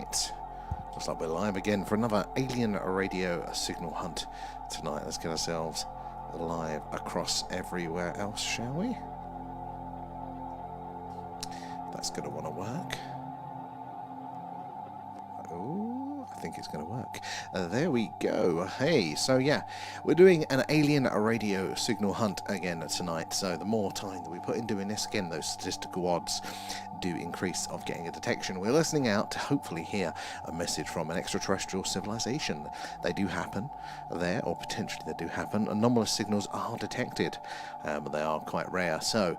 Right, looks like we're live again for another alien radio signal hunt tonight. Let's get ourselves live across everywhere else, shall we? That's going to want to work. Oh, I think it's going to work. There we go. Hey, so yeah, we're doing an alien radio signal hunt again tonight. So the more time that we put in doing this, again, those statistical odds do increase of getting a detection. We're listening out to hopefully hear a message from an extraterrestrial civilization. They do happen there, or potentially they do happen. Anomalous signals are detected, but they are quite rare. So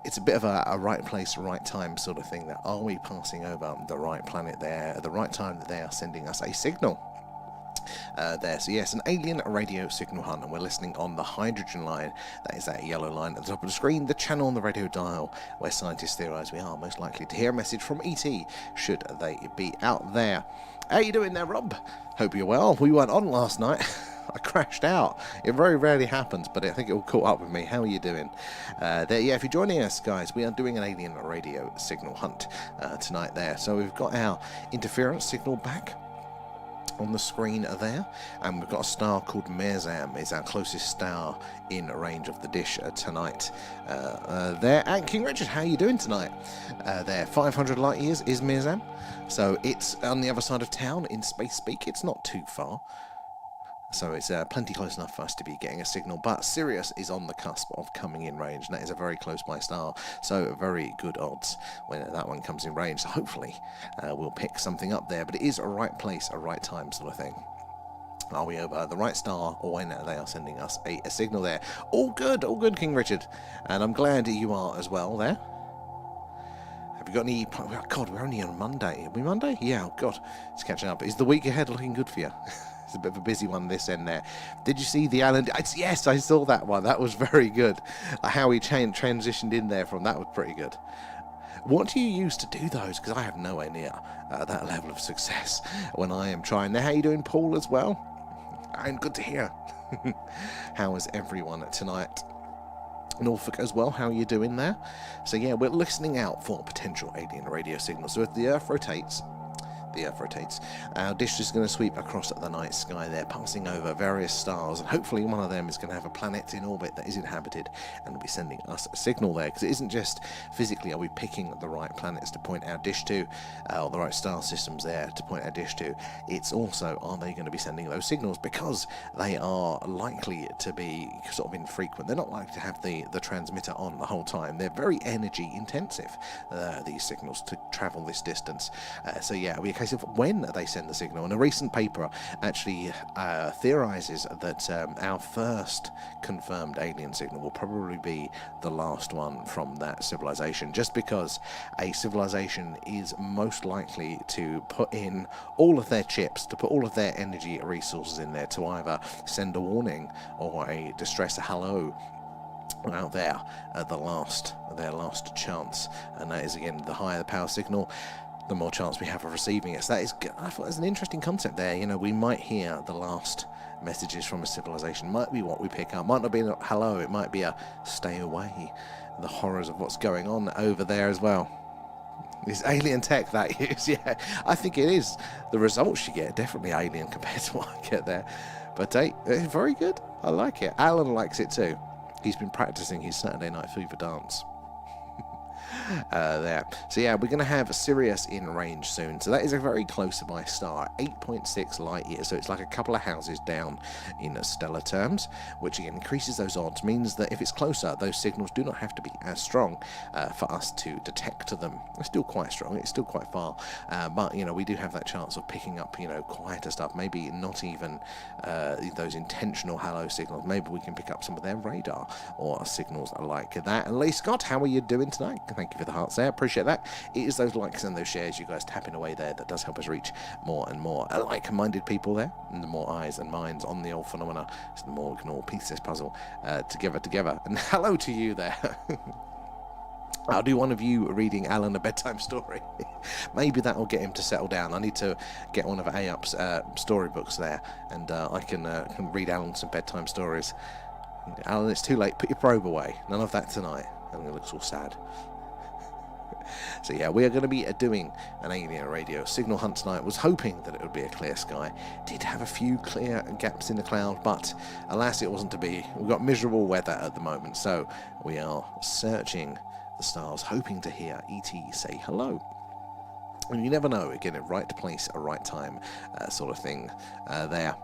it's a bit of a right place, right time sort of thing. That are we passing over the right planet there at the right time that they are sending us a signal? There, so yes, an alien radio signal hunt, and we're listening on the hydrogen line. That is that yellow line at the top of the screen, the channel on the radio dial where scientists theorise we are most likely to hear a message from ET should they be out there. How you doing there, Rob? Hope you're well. We weren't on last night. I crashed out. It very rarely happens, but I think it all caught up with me. How are you doing? There, yeah, if you're joining us, guys, we are doing an alien radio signal hunt tonight there. So we've got our interference signal back on the screen there, and we've got a star called Mersam. It's our closest star in range of the dish tonight. There, and King Richard, how are you doing tonight? There, 500 light years is Mersam, so it's on the other side of town in space speak. It's not too far. So it's plenty close enough for us to be getting a signal, but Sirius is on the cusp of coming in range, and that is a very close by star, so very good odds when that one comes in range. So hopefully we'll pick something up there, but it is a right place, a right time sort of thing. Are we over the right star, or when they are sending us a signal there? All good, King Richard, and I'm glad you are as well there. Have you got any... Oh, God, we're only on Monday. Are we Monday? Yeah, oh God, it's catching up. Is the week ahead looking good for you? It's a bit of a busy one this end there. Did you see the Alan? Yes, I saw that one. That was very good. How he transitioned in there from that was pretty good. What do you use to do those? Because I have nowhere near that level of success when I am trying. Now, how you doing, Paul, as well? I'm good to hear. How is everyone tonight? Norfolk as well, how are you doing there? So yeah, we're listening out for potential alien radio signals. So if the Earth rotates, our dish is going to sweep across the night sky there, passing over various stars, and hopefully one of them is going to have a planet in orbit that is inhabited and will be sending us a signal there, because it isn't just physically are we picking the right planets to point our dish to, or the right star systems there to point our dish to, it's also are they going to be sending those signals, because they are likely to be sort of infrequent. They're not likely to have the transmitter on the whole time. They're very energy intensive, these signals, to travel this distance. So yeah, we case of when they send the signal, and a recent paper actually theorizes that our first confirmed alien signal will probably be the last one from that civilization, just because a civilization is most likely to put in all of their chips, to put all of their energy resources in there to either send a warning or a distress hello out there at their last chance. And that is, again, the higher the power signal, the more chance we have of receiving it. So that is, I thought that's an interesting concept there. You know, we might hear the last messages from a civilization. Might be what we pick up. Might not be a hello. It might be a stay away. The horrors of what's going on over there as well. It's alien tech, that is. Yeah, I think it is. The results you get are definitely alien compared to what I get there. But hey, it's very good. I like it. Alan likes it too. He's been practicing his Saturday Night Fever dance. There. So yeah, we're going to have Sirius in range soon. So that is a very close by star, 8.6 light years. So it's like a couple of houses down in stellar terms, which again increases those odds. Means that if it's closer, those signals do not have to be as strong for us to detect them. They're still quite strong. It's still quite far, but you know, we do have that chance of picking up, you know, quieter stuff. Maybe not even those intentional hello signals. Maybe we can pick up some of their radar or signals like that. And Lee Scott, how are you doing tonight? Thank you for the hearts there, appreciate that. It is those likes and those shares, you guys tapping away there, that does help us reach more and more like-minded people there, and the more eyes and minds on the old phenomena, so the more we can all piece this puzzle together. And hello to you there. I'll do one of you reading Alan a bedtime story. Maybe that will get him to settle down. I need to get one of A-Up's storybooks there, and I can read Alan some bedtime stories. Alan, it's too late. Put your probe away. None of that tonight. And it looks all sad. So yeah, we are going to be doing an alien radio signal hunt tonight. Was hoping that it would be a clear sky. Did have a few clear gaps in the cloud, but alas, it wasn't to be. We've got miserable weather at the moment, so we are searching the stars, hoping to hear ET say hello. And you never know, again, at right place, at right time, sort of thing there.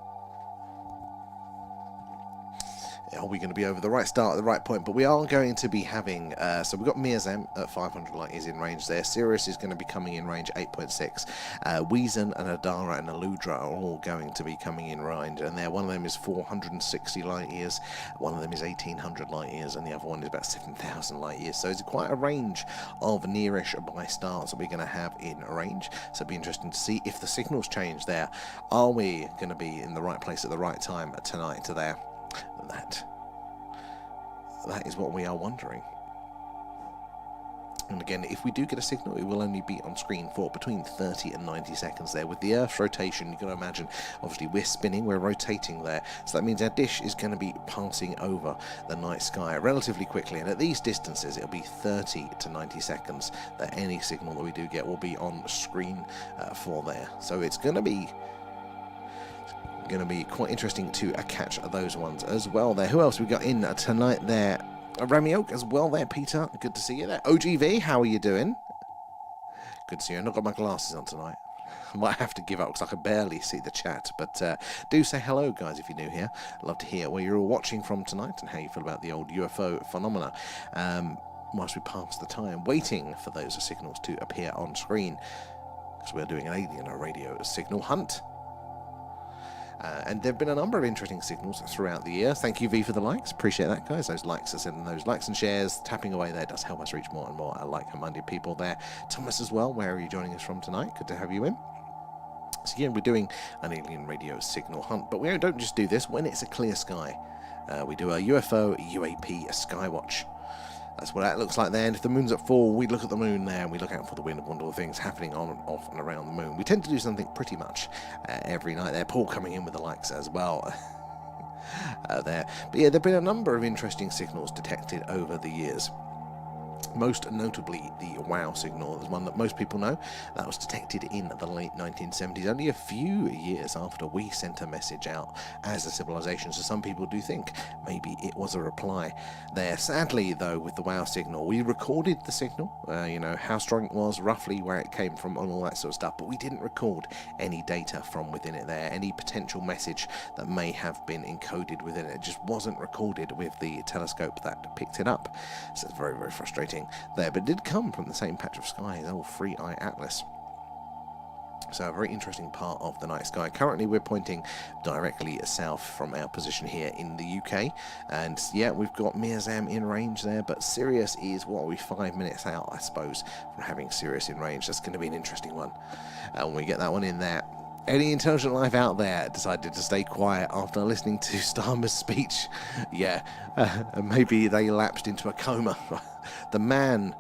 Are we going to be over the right start at the right point? But we are going to be having, so we've got Mirzam at 500 light years in range there. Sirius is going to be coming in range 8.6. Weezon and Adara and Aludra are all going to be coming in range. And there, one of them is 460 light years, one of them is 1800 light years, and the other one is about 7,000 light years. So it's quite a range of nearish by stars that we're going to have in range. So it'll be interesting to see if the signals change there. Are we going to be in the right place at the right time tonight there? That is what we are wondering. And again, if we do get a signal, it will only be on screen for between 30 and 90 seconds there. With the Earth's rotation, you can imagine, obviously we're spinning, we're rotating there. So that means our dish is going to be passing over the night sky relatively quickly. And at these distances, it'll be 30 to 90 seconds that any signal that we do get will be on screen for there. So it's going to be quite interesting to catch those ones as well there. Who else we got in tonight there? Rami Oak as well there, Peter. Good to see you there. OGV, how are you doing? Good to see you. I've not got my glasses on tonight. I might have to give up because I can barely see the chat. But do say hello, guys, if you're new here. I'd love to hear where you're all watching from tonight and how you feel about the old UFO phenomena. Whilst we pass the time waiting for those signals to appear on screen, because we're doing an alien radio signal hunt. And there have been a number of interesting signals throughout the year. Thank you, V, for the likes. Appreciate that, guys. Those likes are sending those likes and shares. Tapping away there does help us reach more and more like-minded people there. Thomas as well, where are you joining us from tonight? Good to have you in. So again, we're doing an alien radio signal hunt, but we don't just do this when it's a clear sky. We do a UFO, UAP, a skywatch. That's what that looks like there. And if the moon's at full, we look at the moon there and we look out for the wind and wonderful things happening on and off and around the moon. We tend to do something pretty much every night there. Paul coming in with the likes as well there. But yeah, there have been a number of interesting signals detected over the years. Most notably, the WOW signal is one that most people know. That was detected in the late 1970s, only a few years after we sent a message out as a civilization. So some people do think maybe it was a reply there. Sadly, though, with the WOW signal, we recorded the signal, how strong it was, roughly where it came from, and all that sort of stuff, but we didn't record any data from within it there, any potential message that may have been encoded within it. It just wasn't recorded with the telescope that picked it up. So it's very, very frustrating there, but it did come from the same patch of sky as old Free Eye Atlas. So a very interesting part of the night sky. Currently we're pointing directly south from our position here in the UK, and yeah, we've got Mirzam in range there, but Sirius is, 5 minutes out, I suppose, from having Sirius in range. That's going to be an interesting one when we get that one in there. Any intelligent life out there decided to stay quiet after listening to Starmer's speech? Yeah, maybe they lapsed into a coma. The man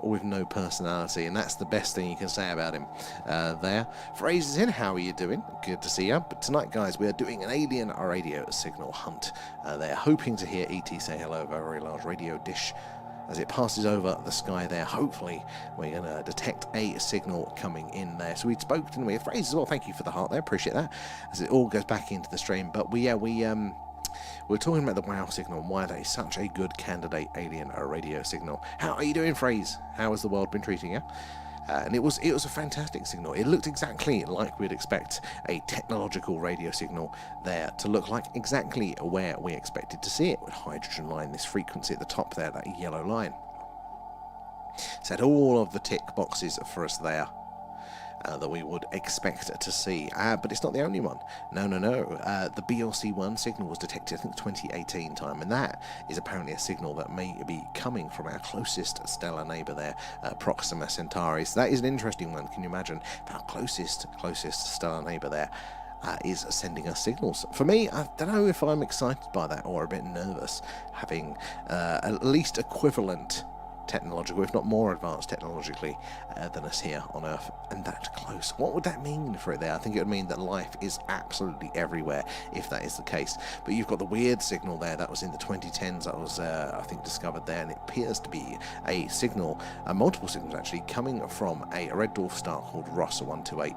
with no personality, and that's the best thing you can say about him there. Fraser's in, how are you doing? Good to see you. But tonight, guys, we are doing an alien radio signal hunt. They're hoping to hear ET say hello over a very large radio dish as it passes over the sky there. Hopefully we're going to detect a signal coming in there. So we spoke, didn't we? Fraser as well, thank you for the heart there, appreciate that, as it all goes back into the stream. But we're talking about the WOW signal and why they such a good candidate alien radio signal. How are you doing, Fraser? How has the world been treating you? And it was a fantastic signal. It looked exactly like we'd expect a technological radio signal there to look like, exactly where we expected to see it, with hydrogen line, this frequency at the top there, that yellow line. So it had all of the tick boxes for us there that we would expect to see. But it's not the only one. No. The BLC1 signal was detected, I think, 2018 time, and that is apparently a signal that may be coming from our closest stellar neighbour there, Proxima Centauri. So that is an interesting one. Can you imagine our closest stellar neighbour there is sending us signals? For me, I don't know if I'm excited by that or a bit nervous, having at least equivalent technological, if not more advanced technologically than us here on Earth, and that close. What would that mean for it there? I think it would mean that life is absolutely everywhere if that is the case. But you've got the weird signal there that was in the 2010s that was, I think, discovered there, and it appears to be a signal, multiple signals actually, coming from a red dwarf star called Rossa 128.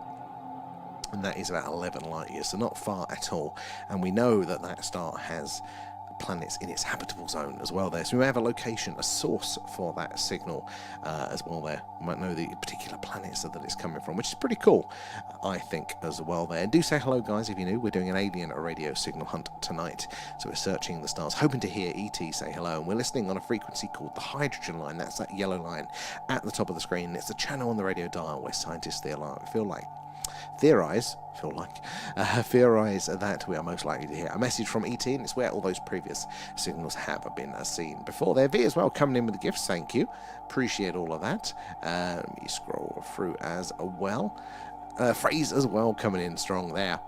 And that is about 11 light years, so not far at all. And we know that that star has planets in its habitable zone as well there. So we have a location, a source for that signal as well there. We might know the particular planets that it's coming from, which is pretty cool, I think, as well there. And do say hello, guys, if you're new. We're doing an alien radio signal hunt tonight. So we're searching the stars, hoping to hear ET say hello. And we're listening on a frequency called the hydrogen line. That's that yellow line at the top of the screen. It's the channel on the radio dial where scientists theorize that we are most likely to hear a message from ET, and it's where all those previous signals have been seen before. There, V as well, coming in with the gifts, thank you, appreciate all of that. Let me scroll through as well. Phrase as well coming in strong there.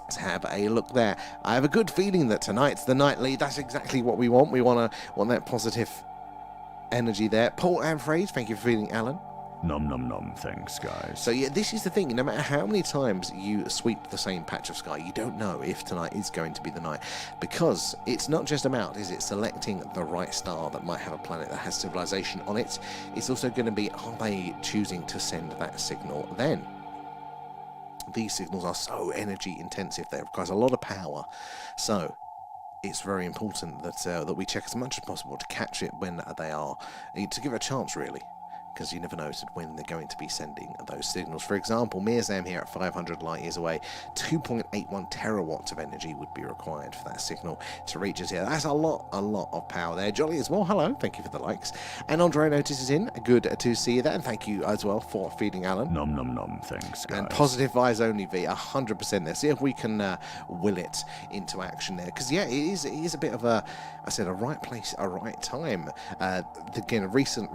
Let's have a look there. I have a good feeling that tonight's the nightly. That's exactly what we want. We want that positive energy there. Paul and Phrase, thank you for feeding Alan. Nom nom nom, thanks guys. So yeah, this is the thing, no matter how many times you sweep the same patch of sky, you don't know if tonight is going to be the night, because it's not just about, is it selecting the right star that might have a planet that has civilization on it, it's also going to be, are they choosing to send that signal then? These signals are so energy intensive, they require a lot of power, so it's very important that we check as much as possible to catch it when they are, to give it a chance really, because you never know when they're going to be sending those signals. For example, Mirzam here at 500 light years away, 2.81 terawatts of energy would be required for that signal to reach us here. That's a lot of power there. Jolly as well, hello, thank you for the likes. And Andre notices in, good to see you there, and thank you as well for feeding Alan. Nom nom nom, thanks guys. And positive vibes only, V, 100% there. See if we can will it into action there, because yeah, it is a bit of a, I said, a right place, a right time. Again, a recent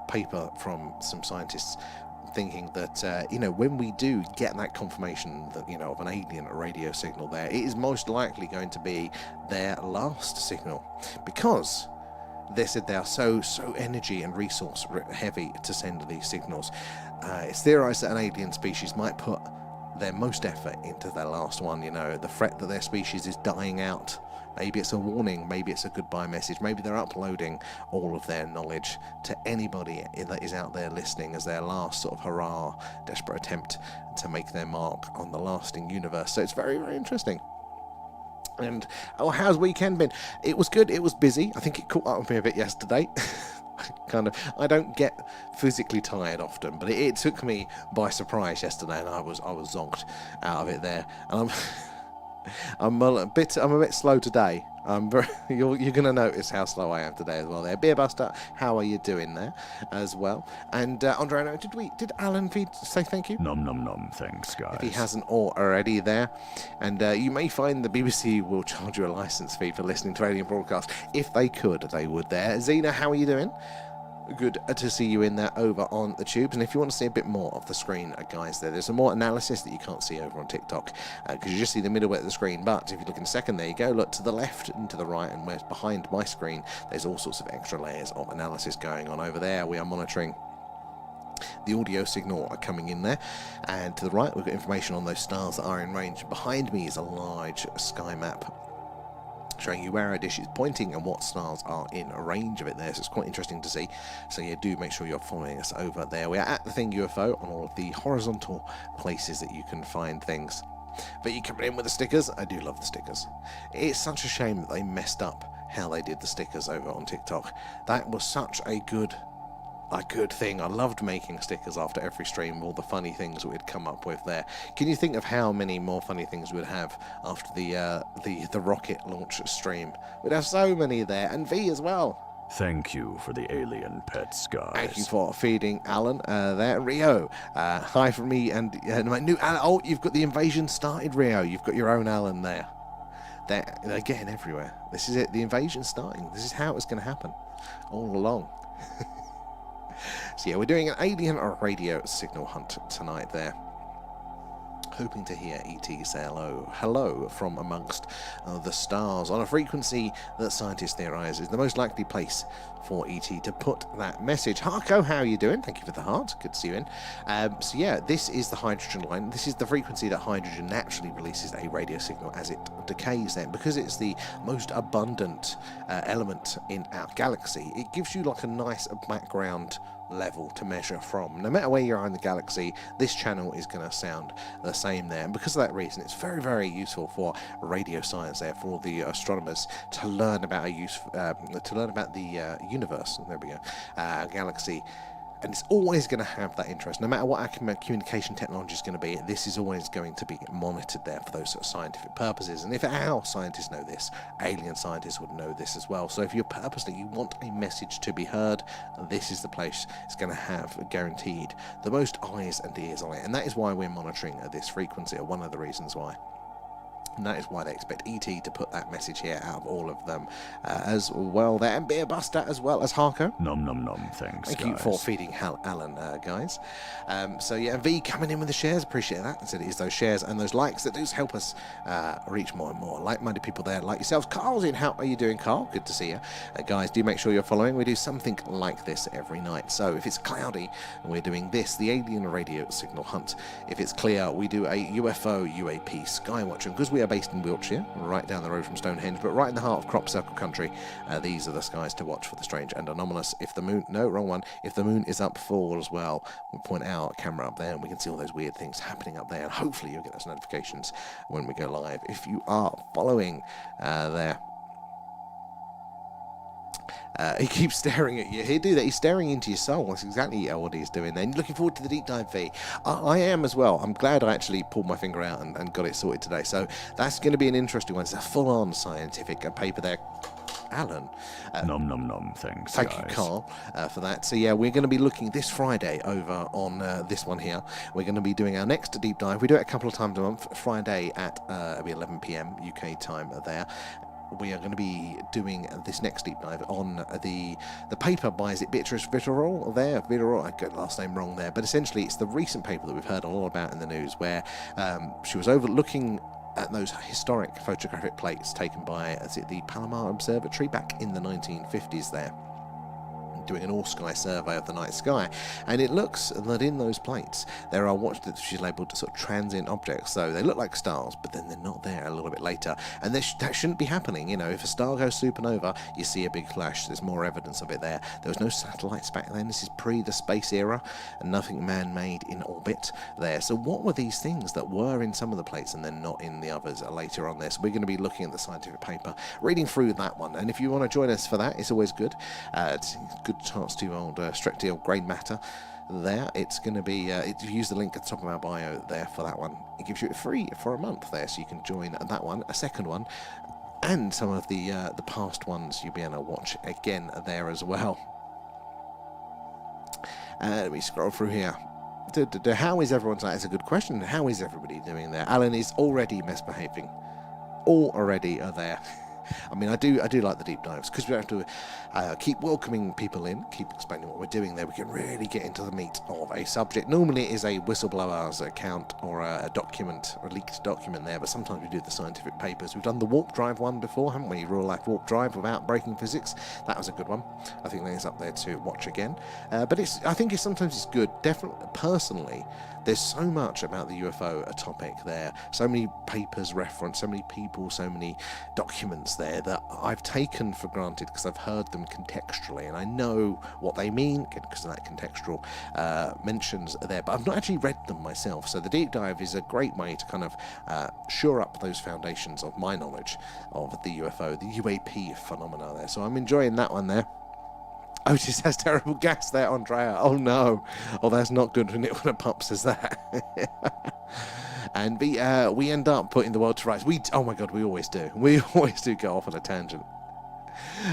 paper from some scientists thinking that when we do get that confirmation that of an alien radio signal there, it is most likely going to be their last signal, because they said they are so energy and resource heavy to send these signals. It's theorized that an alien species might put their most effort into their last one. The threat that their species is dying out. Maybe it's a warning, maybe it's a goodbye message, maybe they're uploading all of their knowledge to anybody that is out there listening as their last sort of hurrah, desperate attempt to make their mark on the lasting universe. So it's very, very interesting. And, how's weekend been? It was good, it was busy. I think it caught up with me a bit yesterday. I don't get physically tired often, but it took me by surprise yesterday, and I was zonked out of it there. And I'm a bit slow today. You're going to notice how slow I am today as well there. Beer Buster, how are you doing there as well? And Andre, did Alan say thank you? Nom nom nom, thanks guys. If he hasn't already there. And you may find the BBC will charge you a license fee for listening to alien broadcast. If they could, they would there. Zena, how are you doing? Good to see you in there over on the tubes. And if you want to see a bit more of the screen, guys, there's some more analysis that you can't see over on TikTok, because you just see the middle bit of the screen. But if you look in a second, there you go, look to the left and to the right, and where's behind my screen, there's all sorts of extra layers of analysis going on over there. We are monitoring the audio signal coming in there, and to the right we've got information on those stars that are in range. Behind me is a large sky map showing you where our dish is pointing and what stars are in range of it there, so it's quite interesting to see. So yeah, do make sure you're following us over there. We are at the Thing UFO on all of the horizontal places that you can find things. But you coming in with the stickers? I do love the stickers. It's such a shame that they messed up how they did the stickers over on TikTok. That was such a good thing. I loved making stickers after every stream, all the funny things we'd come up with there. Can you think of how many more funny things we'd have after the rocket launch stream? We'd have so many there, and V as well. Thank you for the alien pets, guys. Thank you for feeding Alan there. Rio, hi from me and my new Alan. Oh, you've got the invasion started, Rio. You've got your own Alan there. They're getting everywhere. This is it. The invasion's starting. This is how it's going to happen all along. So yeah, we're doing an alien radio signal hunt tonight there. hoping to hear ET say hello from amongst the stars on a frequency that scientists theorize is the most likely place for ET to put that message. Harko, how are you doing? Thank you for the heart. Good to see you in. So yeah, this is the hydrogen line. This is the frequency that hydrogen naturally releases a radio signal as it decays then. Because it's the most abundant element in our galaxy, it gives you like a nice background level to measure from. No matter where you are in the galaxy, this channel is going to sound the same there, and because of that reason it's very, very useful for radio science there, for all the astronomers to learn about the universe. There we go, galaxy. And it's always going to have that interest. No matter what our communication technology is going to be, this is always going to be monitored there for those sort of scientific purposes. And if our scientists know this, alien scientists would know this as well. So if you want a message to be heard, this is the place it's going to have guaranteed the most eyes and ears on it. And that is why we're monitoring this frequency, or one of the reasons why. And that is why they expect ET to put that message here out of all of them as well there. And Beer Buster as well as Harko. Nom nom nom, thanks, Thank you for feeding Alan, guys. So yeah, V coming in with the shares, appreciate that. So it is those shares and those likes that do help us reach more and more like-minded people there like yourselves. Carl's in, how are you doing, Carl? Good to see you. Guys, do make sure you're following. We do something like this every night. So if it's cloudy, we're doing this, the alien radio signal hunt. If it's clear, we do a UFO, UAP, skywatcher. Because we are based in Wiltshire, right down the road from Stonehenge, but right in the heart of crop circle country, these are the skies to watch for the strange and anomalous. If the moon, no, wrong one, if the moon is up full as well, we'll point our camera up there and we can see all those weird things happening up there, and hopefully you'll get those notifications when we go live if you are following there. He keeps staring at you. He'll do that. He's staring into your soul. That's exactly what he's doing then. Looking forward to the deep dive, V. I am as well. I'm glad I actually pulled my finger out and got it sorted today. So that's going to be an interesting one. It's a full-on scientific paper there. Alan. Nom nom nom, thanks, Thank guys. you, Carl, for that. So yeah, we're going to be looking this Friday over on this one here. We're going to be doing our next deep dive. We do it a couple of times a month. Friday at 11 p.m. UK time there. We are going to be doing this next deep dive on the paper by, is it Beatrice Vitterall there? Vitterall, I got the last name wrong there, but essentially it's the recent paper that we've heard a lot about in the news where she was overlooking at those historic photographic plates taken by, is it the Palomar Observatory back in the 1950s there, doing an all-sky survey of the night sky, and it looks that in those plates there are what she's labelled sort of transient objects. So they look like stars, but then they're not there a little bit later, and that shouldn't be happening. You know, if a star goes supernova, you see a big flash. There's more evidence of it there. There was no satellites back then. This is pre the space era, and nothing man-made in orbit there. So what were these things that were in some of the plates and then not in the others later on there? So we're going to be looking at the scientific paper, reading through that one, and if you want to join us for that, it's always good. It's good chance to stretch the old grey matter there. It's going to be if you use the link at the top of our bio there for that one, it gives you it free for a month there, so you can join that one, a second one, and some of the past ones you'll be able to watch again there as well. Let me scroll through here. How is everyone tonight? It's a good question. How is everybody doing there? Alan is already misbehaving. Already there. I mean, I do like the deep dives because we don't have to keep welcoming people in, keep explaining what we're doing there. We can really get into the meat of a subject. Normally it is a whistleblower's account or a document, or a leaked document there, but sometimes we do the scientific papers. We've done the warp drive one before, haven't we? Real life warp drive without breaking physics. That was a good one. I think that is up there to watch again. But I think sometimes it's good. Definitely, personally, there's so much about the UFO topic there, so many papers referenced, so many people, so many documents there that I've taken for granted because I've heard them contextually and I know what they mean because of that contextual mentions there, but I've not actually read them myself. So the deep dive is a great way to kind of shore up those foundations of my knowledge of the UFO, the UAP phenomena there. So I'm enjoying that one there. Otis has terrible gas there, Andrea. Oh no. Oh, that's not good when a pup says that. And we end up putting the world to rights. Oh my god, we always do. We always do go off on a tangent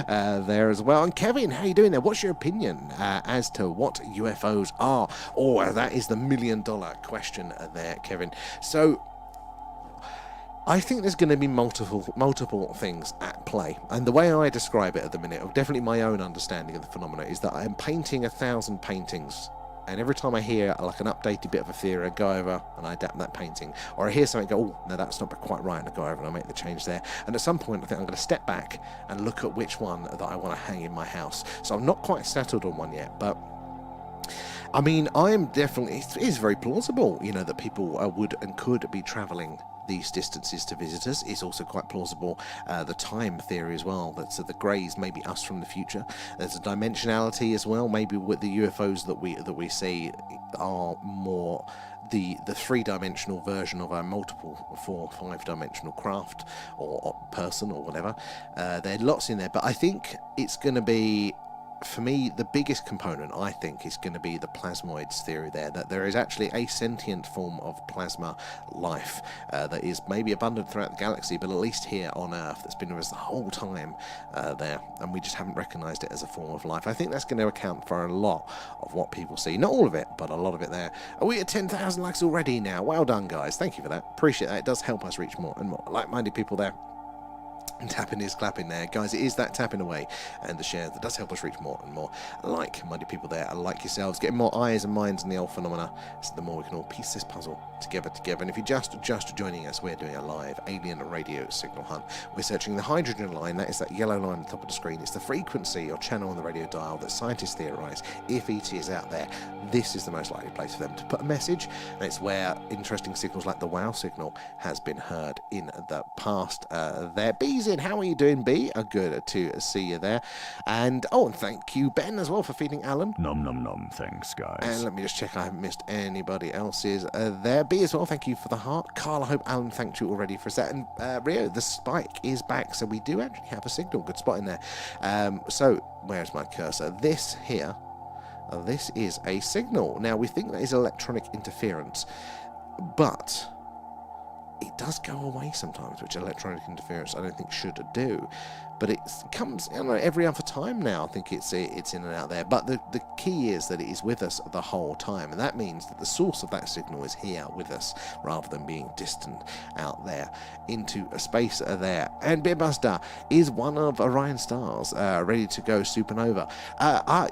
there as well. And Kevin, how you doing there? What's your opinion as to what UFOs are? Oh, that is the $1 million question there, Kevin. So I think there's going to be multiple things at play, and the way I describe it at the minute, of definitely my own understanding of the phenomena, is that I am painting 1,000 paintings And every time I hear like an updated bit of a theory, I go over and I adapt that painting. Or I hear something, go, oh, no, that's not quite right, and I go over and I make the change there. And at some point, I think I'm going to step back and look at which one that I want to hang in my house. So I'm not quite settled on one yet, but I mean, I'm definitely, it is very plausible, you know, that people would and could be travelling these distances to visit us. Is also quite plausible. The time theory as well, that the greys may be us from the future. There's a dimensionality as well. Maybe with the UFOs that we see are more the three-dimensional version of our multiple 4 or 5-dimensional craft or person or whatever. There are lots in there, but I think it's going to be, for me, the biggest component, I think, is going to be the plasmoids theory there, that there is actually a sentient form of plasma life that is maybe abundant throughout the galaxy, but at least here on Earth, that's been with us the whole time there, and we just haven't recognised it as a form of life. I think that's going to account for a lot of what people see. Not all of it, but a lot of it there. Are we at 10,000 likes already now? Well done, guys. Thank you for that. Appreciate that. It does help us reach more and more like-minded people there. And tapping is clapping there, guys. It is that tapping away and the share that does help us reach more and more like-minded people there, like yourselves, getting more eyes and minds on the old phenomena. So the more we can all piece this puzzle together. And if you're just joining us, we're doing a live alien radio signal hunt. We're searching the hydrogen line. That is that yellow line on the top of the screen. It's the frequency or channel on the radio dial that scientists theorise, if ET is out there, this is the most likely place for them to put a message. And it's where interesting signals like the WOW signal has been heard in the past. There, Bees in. How are you doing, B? Good to see you there. And and thank you, Ben, as well, for feeding Alan. Nom nom nom. Thanks, guys. And let me just check I haven't missed anybody else's there. B as well, thank you for the heart. Carl, I hope Alan thanked you already for a set. And Rio, the spike is back, so we do actually have a signal. Good spot in there. So where's my cursor? This here. This is a signal. Now, we think that is electronic interference, but it does go away sometimes, which electronic interference I don't think should do. But it comes, I don't know, every other time now. I think it's in and out there. But the key is that it is with us the whole time. And that means that the source of that signal is here with us, rather than being distant out there into a space there. And Beerbuster is one of Orion's stars, ready to go supernova.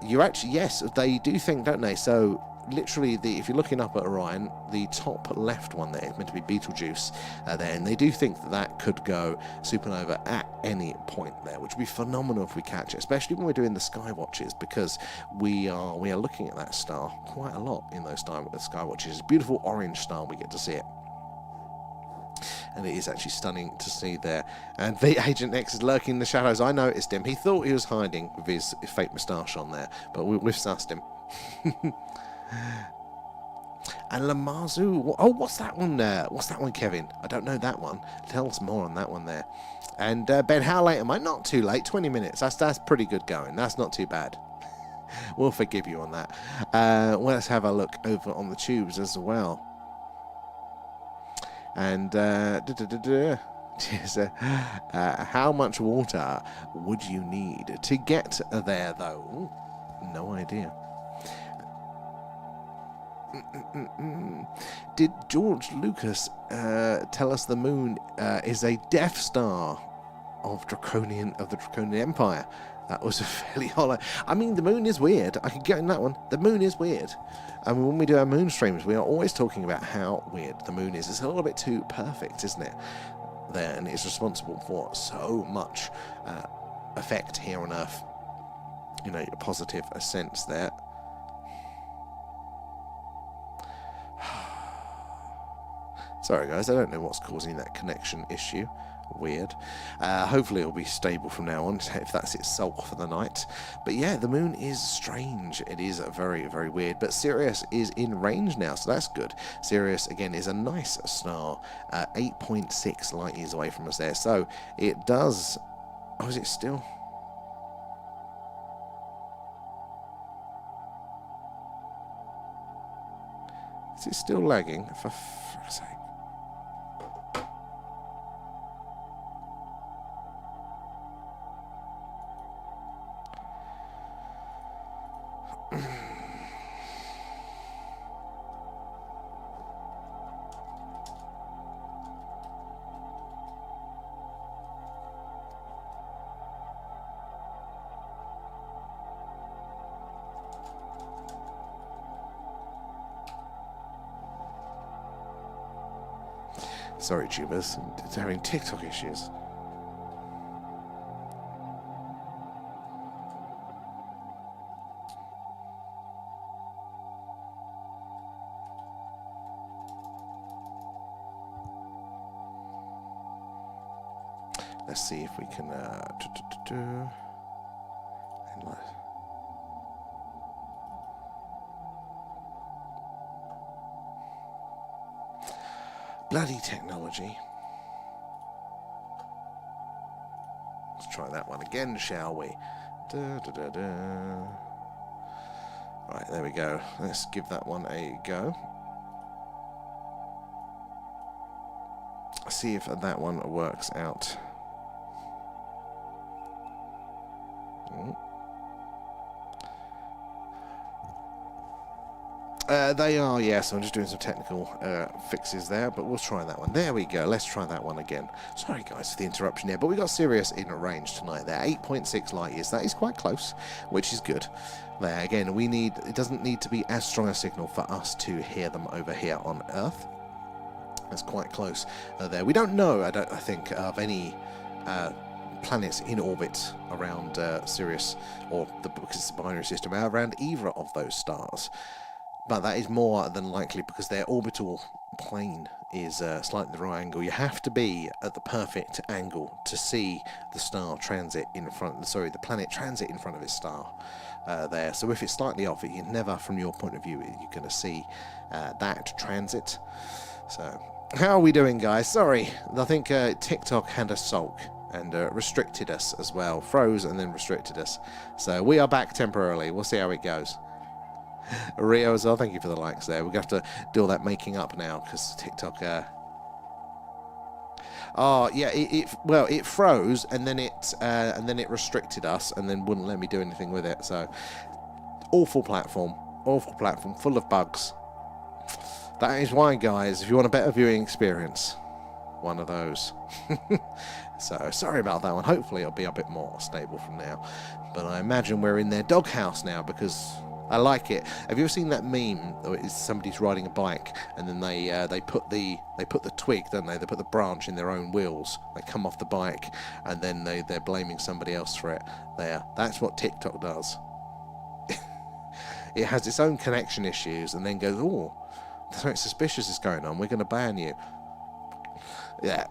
You actually, yes, they do think, don't they? So literally, if you're looking up at Orion, the top left one there is meant to be Betelgeuse there, and they do think that could go supernova at any point there, which would be phenomenal if we catch it, especially when we're doing the skywatches, because we are looking at that star quite a lot in those skywatches. It's a beautiful orange star, we get to see it. And it is actually stunning to see there. And the Agent X is lurking in the shadows. I noticed him. He thought he was hiding with his fake moustache on there, but we've sussed him. And Lamazu, what's that one there? What's that one, Kevin? I don't know that one. Tell us more on that one there. And Ben, how late am I? Not too late, 20 minutes. That's pretty good going. That's not too bad. We'll forgive you on that. Let's have a look over on the tubes as well. And how much water would you need to get there, though? Ooh, no idea. Did George Lucas tell us the moon is a Death Star of the Draconian Empire? That was a fairly hollow. I mean, the moon is weird. I could get in that one. The moon is weird. I mean, when we do our moon streams, we are always talking about how weird the moon is. It's a little bit too perfect, isn't it? There, and it's responsible for so much effect here on Earth. You know, a positive sense there. Sorry guys, I don't know what's causing that connection issue. Weird. Hopefully it'll be stable from now on, if that's its sulk for the night. But yeah, the moon is strange. It is very, very weird. But Sirius is in range now, so that's good. Sirius, again, is a nice star. 8.6 light years away from us there. So it does... Oh, is it still... Is it still lagging? For a sec. Sorry, tubers. It's having TikTok issues. Let's see if we can bloody technology. Let's try that one again, shall we? Right, there we go. Let's give that one a go. See if that one works out. They are, yes. I'm just doing some technical fixes there, but we'll try that one. There we go. Let's try that one again. Sorry, guys, for the interruption there, but we got Sirius in range tonight there. 8.6 light years. That is quite close, which is good. There, again, it doesn't need to be as strong a signal for us to hear them over here on Earth. That's quite close there. We don't know, I think, of any planets in orbit around Sirius, or because it's a binary system, around either of those stars. But that is more than likely because their orbital plane is slightly the right angle. You have to be at the perfect angle to see the star transit in front. Sorry, the planet transit in front of its star there. So if it's slightly off, you never, from your point of view, you're going to see that transit. So how are we doing, guys? Sorry, I think TikTok had a sulk and restricted us as well. Froze and then restricted us. So we are back temporarily. We'll see how it goes. Rio as well, thank you for the likes there. We're going to have to do all that making up now because TikTok. Oh yeah, it froze and then it restricted us and then wouldn't let me do anything with it. So awful platform, full of bugs. That is why, guys, if you want a better viewing experience, one of those. So sorry about that one. Hopefully it'll be a bit more stable from now. But I imagine we're in their doghouse now because. I like it. Have you ever seen that meme? It's somebody's riding a bike, and then they put the twig, don't they? They put the branch in their own wheels. They come off the bike, and then they're blaming somebody else for it. That's what TikTok does. It has its own connection issues, and then goes, "Oh, something suspicious is going on. We're going to ban you." Yeah,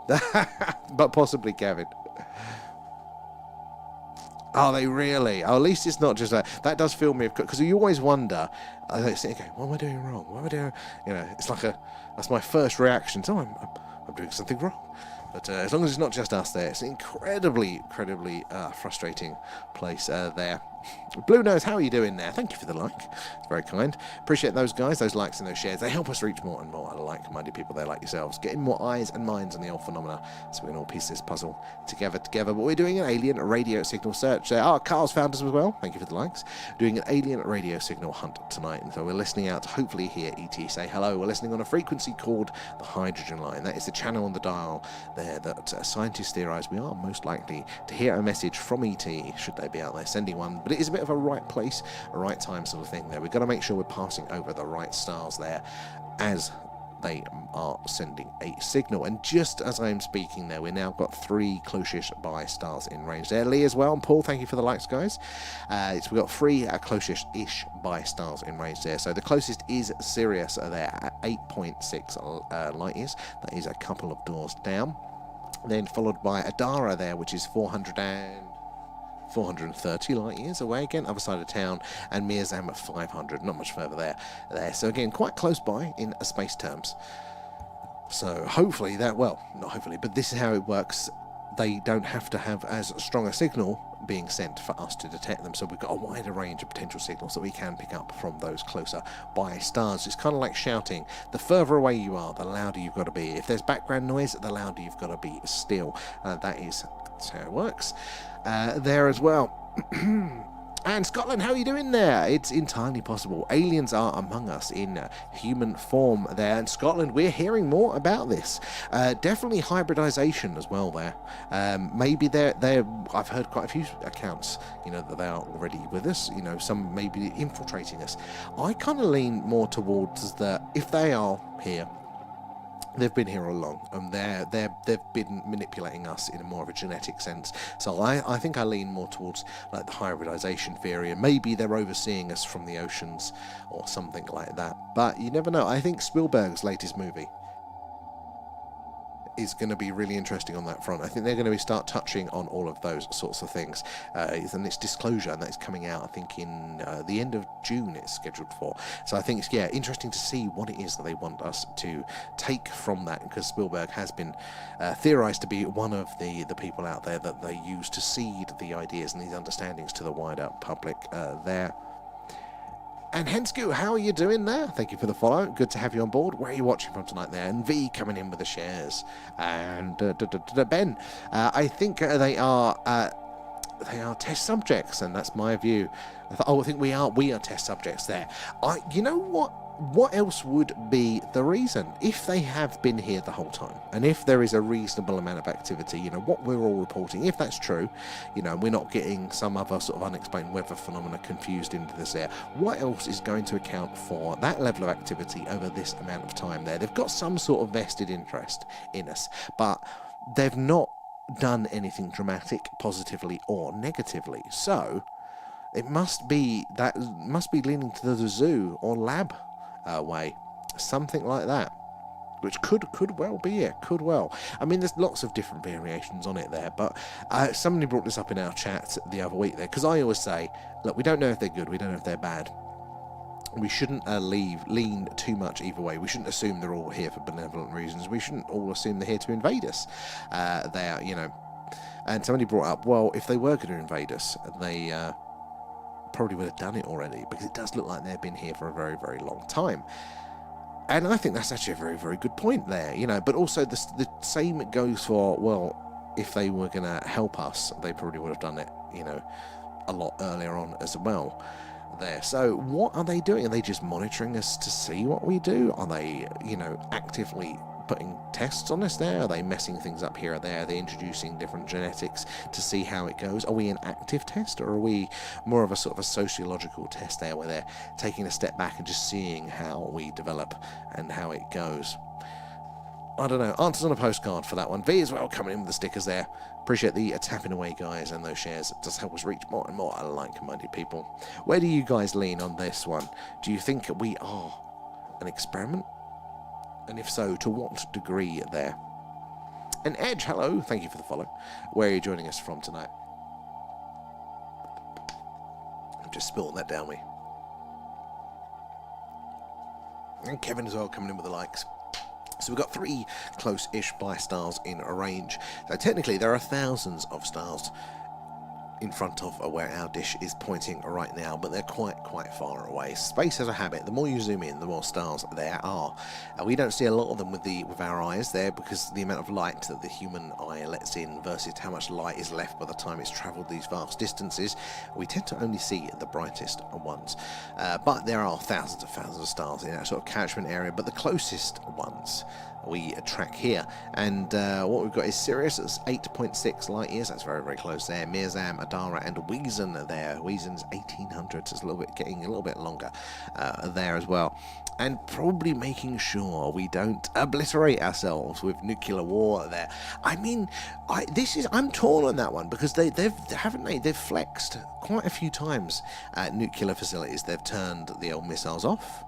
but possibly Kevin. Oh, they really? Oh, at least it's not just that. That does fill me, because you always wonder. I think, okay, what am I doing wrong? What am I doing? You know, it's like that's my first reaction. So I'm doing something wrong. But as long as it's not just us there, it's an incredibly frustrating place there. Blue Nose, how are you doing there? Thank you for the like. It's very kind. Appreciate those guys, those likes and those shares. They help us reach more and more like-minded people there like yourselves, getting more eyes and minds on the old phenomena so we can all piece this puzzle together. But we're doing an alien radio signal search there. Oh, Carl's found us as well. Thank you for the likes. Doing an alien radio signal hunt tonight. And so we're listening out to hopefully hear ET say hello. We're listening on a frequency called the hydrogen line. That is the channel on the dial there that scientists theorize we are most likely to hear a message from ET, should they be out there sending one. But it is a bit of a right place, a right time sort of thing there. We've got to make sure we're passing over the right stars there as they are sending a signal. And just as I'm speaking there, we've now got 3 close-ish by stars in range there. Lee as well, and Paul, thank you for the likes, guys. So we've got 3 close-ish by stars in range there. So the closest is Sirius there at 8.6 light years. That is a couple of doors down. Then followed by Adara there, which is 430 light years away again, other side of town, and Mirzam at 500, not much further there. So again, quite close by in space terms. So hopefully not hopefully, but this is how it works. They don't have to have as strong a signal being sent for us to detect them. So we've got a wider range of potential signals that we can pick up from those closer by stars. It's kind of like shouting. The further away you are, the louder you've got to be. If there's background noise, the louder you've got to be still. That's how it works. There as well. And Scotland, how are you doing there? It's entirely possible. Aliens are among us in human form there. And Scotland, we're hearing more about this. Definitely hybridization as well there. Maybe they're I've heard quite a few accounts, that they are already with us. Some may be infiltrating us. I kind of lean more towards that if they are here, They've been here all along, and they've been manipulating us in a more of a genetic sense. So I think I lean more towards like the hybridization theory, and maybe they're overseeing us from the oceans or something like that. But you never know. I think Spielberg's latest movie is going to be really interesting on that front. I think they're going to start touching on all of those sorts of things. And it's Disclosure, and that's coming out, I think, in the end of June it's scheduled for. So I think it's, interesting to see what it is that they want us to take from that, because Spielberg has been theorized to be one of the people out there that they use to seed the ideas and these understandings to the wider public there. And Hensku, how are you doing there? Thank you for the follow. Good to have you on board. Where are you watching from tonight there? And V coming in with the shares. And Ben, I think they are test subjects, and that's my view. I think we are test subjects there. You know what? What else would be the reason? If they have been here the whole time, and if there is a reasonable amount of activity, what we're all reporting, if that's true, we're not getting some other sort of unexplained weather phenomena confused into this air, what else is going to account for that level of activity over this amount of time there? They've got some sort of vested interest in us, but they've not done anything dramatic, positively or negatively. So it must be leaning to the zoo or lab way, something like that, which could well be it. Could well. I mean, there's lots of different variations on it there, but somebody brought this up in our chat the other week there, because I always say, look, we don't know if they're good, we don't know if they're bad. We shouldn't lean too much either way. We shouldn't assume they're all here for benevolent reasons. We shouldn't all assume they're here to invade us. And somebody brought up, well, if they were going to invade us, they probably would have done it already, because it does look like they've been here for a very, very long time. And I think that's actually a very, very good point there, but also the same goes for, well, if they were going to help us, they probably would have done it, a lot earlier on as well there. So what are they doing? Are they just monitoring us to see what we do? Are they, actively putting tests on us there? Are they messing things up here or there? Are they introducing different genetics to see how it goes? Are we an active test, or are we more of a sort of a sociological test there, where they're taking a step back and just seeing how we develop and how it goes? I don't know. Answers on a postcard for that one. V as well coming in with the stickers there. Appreciate the tapping away, guys, and those shares. It does help us reach more and more like-minded people. Where do you guys lean on this one? Do you think we are an experiment? And if so, to what degree there? And Edge, hello, thank you for the follow. Where are you joining us from tonight? I'm just spilling that down me. And Kevin as well coming in with the likes. So we've got 3 close-ish by stars in a range. So technically there are thousands of stars in front of where our dish is pointing right now, but they're quite far away. Space has a habit. The more you zoom in, the more stars there are. We don't see a lot of them with our eyes there, because the amount of light that the human eye lets in versus how much light is left by the time it's travelled these vast distances, we tend to only see the brightest ones. But there are thousands of stars in that sort of catchment area, but the closest ones we track here, and what we've got is Sirius. It's 8.6 light years. That's very, very close there. Mirzam, Adara, and Weezen there. Weezen's 1800, so it's getting a little bit longer there as well. And probably making sure we don't obliterate ourselves with nuclear war there. I mean, I'm torn on that one, because they've flexed quite a few times at nuclear facilities. They've turned the old missiles off,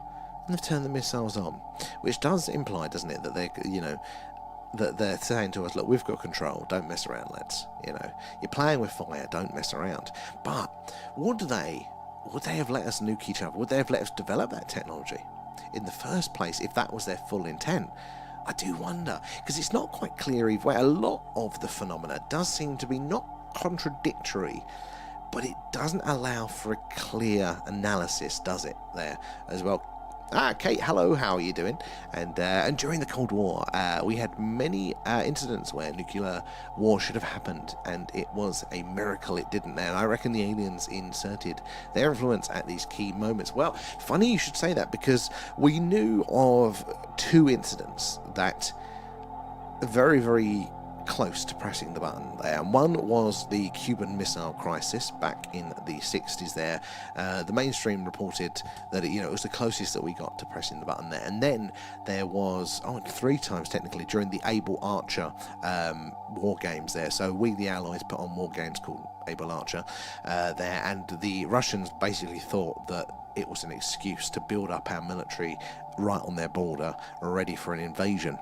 and they've turned the missiles on, which does imply, doesn't it, that that they're saying to us, look, we've got control, don't mess around, lads. You're playing with fire, don't mess around. But would they have let us nuke each other? Would they have let us develop that technology in the first place if that was their full intent? I do wonder, because it's not quite clear either way. A lot of the phenomena does seem to be not contradictory, but it doesn't allow for a clear analysis, does it, there as well? Kate, hello, how are you doing? And during the Cold War, we had many incidents where nuclear war should have happened, and it was a miracle it didn't. And I reckon the aliens inserted their influence at these key moments. Well, funny you should say that, because we knew of 2 incidents that very, very close to pressing the button there. And one was the Cuban Missile Crisis back in the 60s there. The mainstream reported that it was the closest that we got to pressing the button there. And then there was 3 times technically during the Able Archer war games there. So we, the Allies, put on war games called Able Archer there, and the Russians basically thought that it was an excuse to build up our military right on their border, ready for an invasion.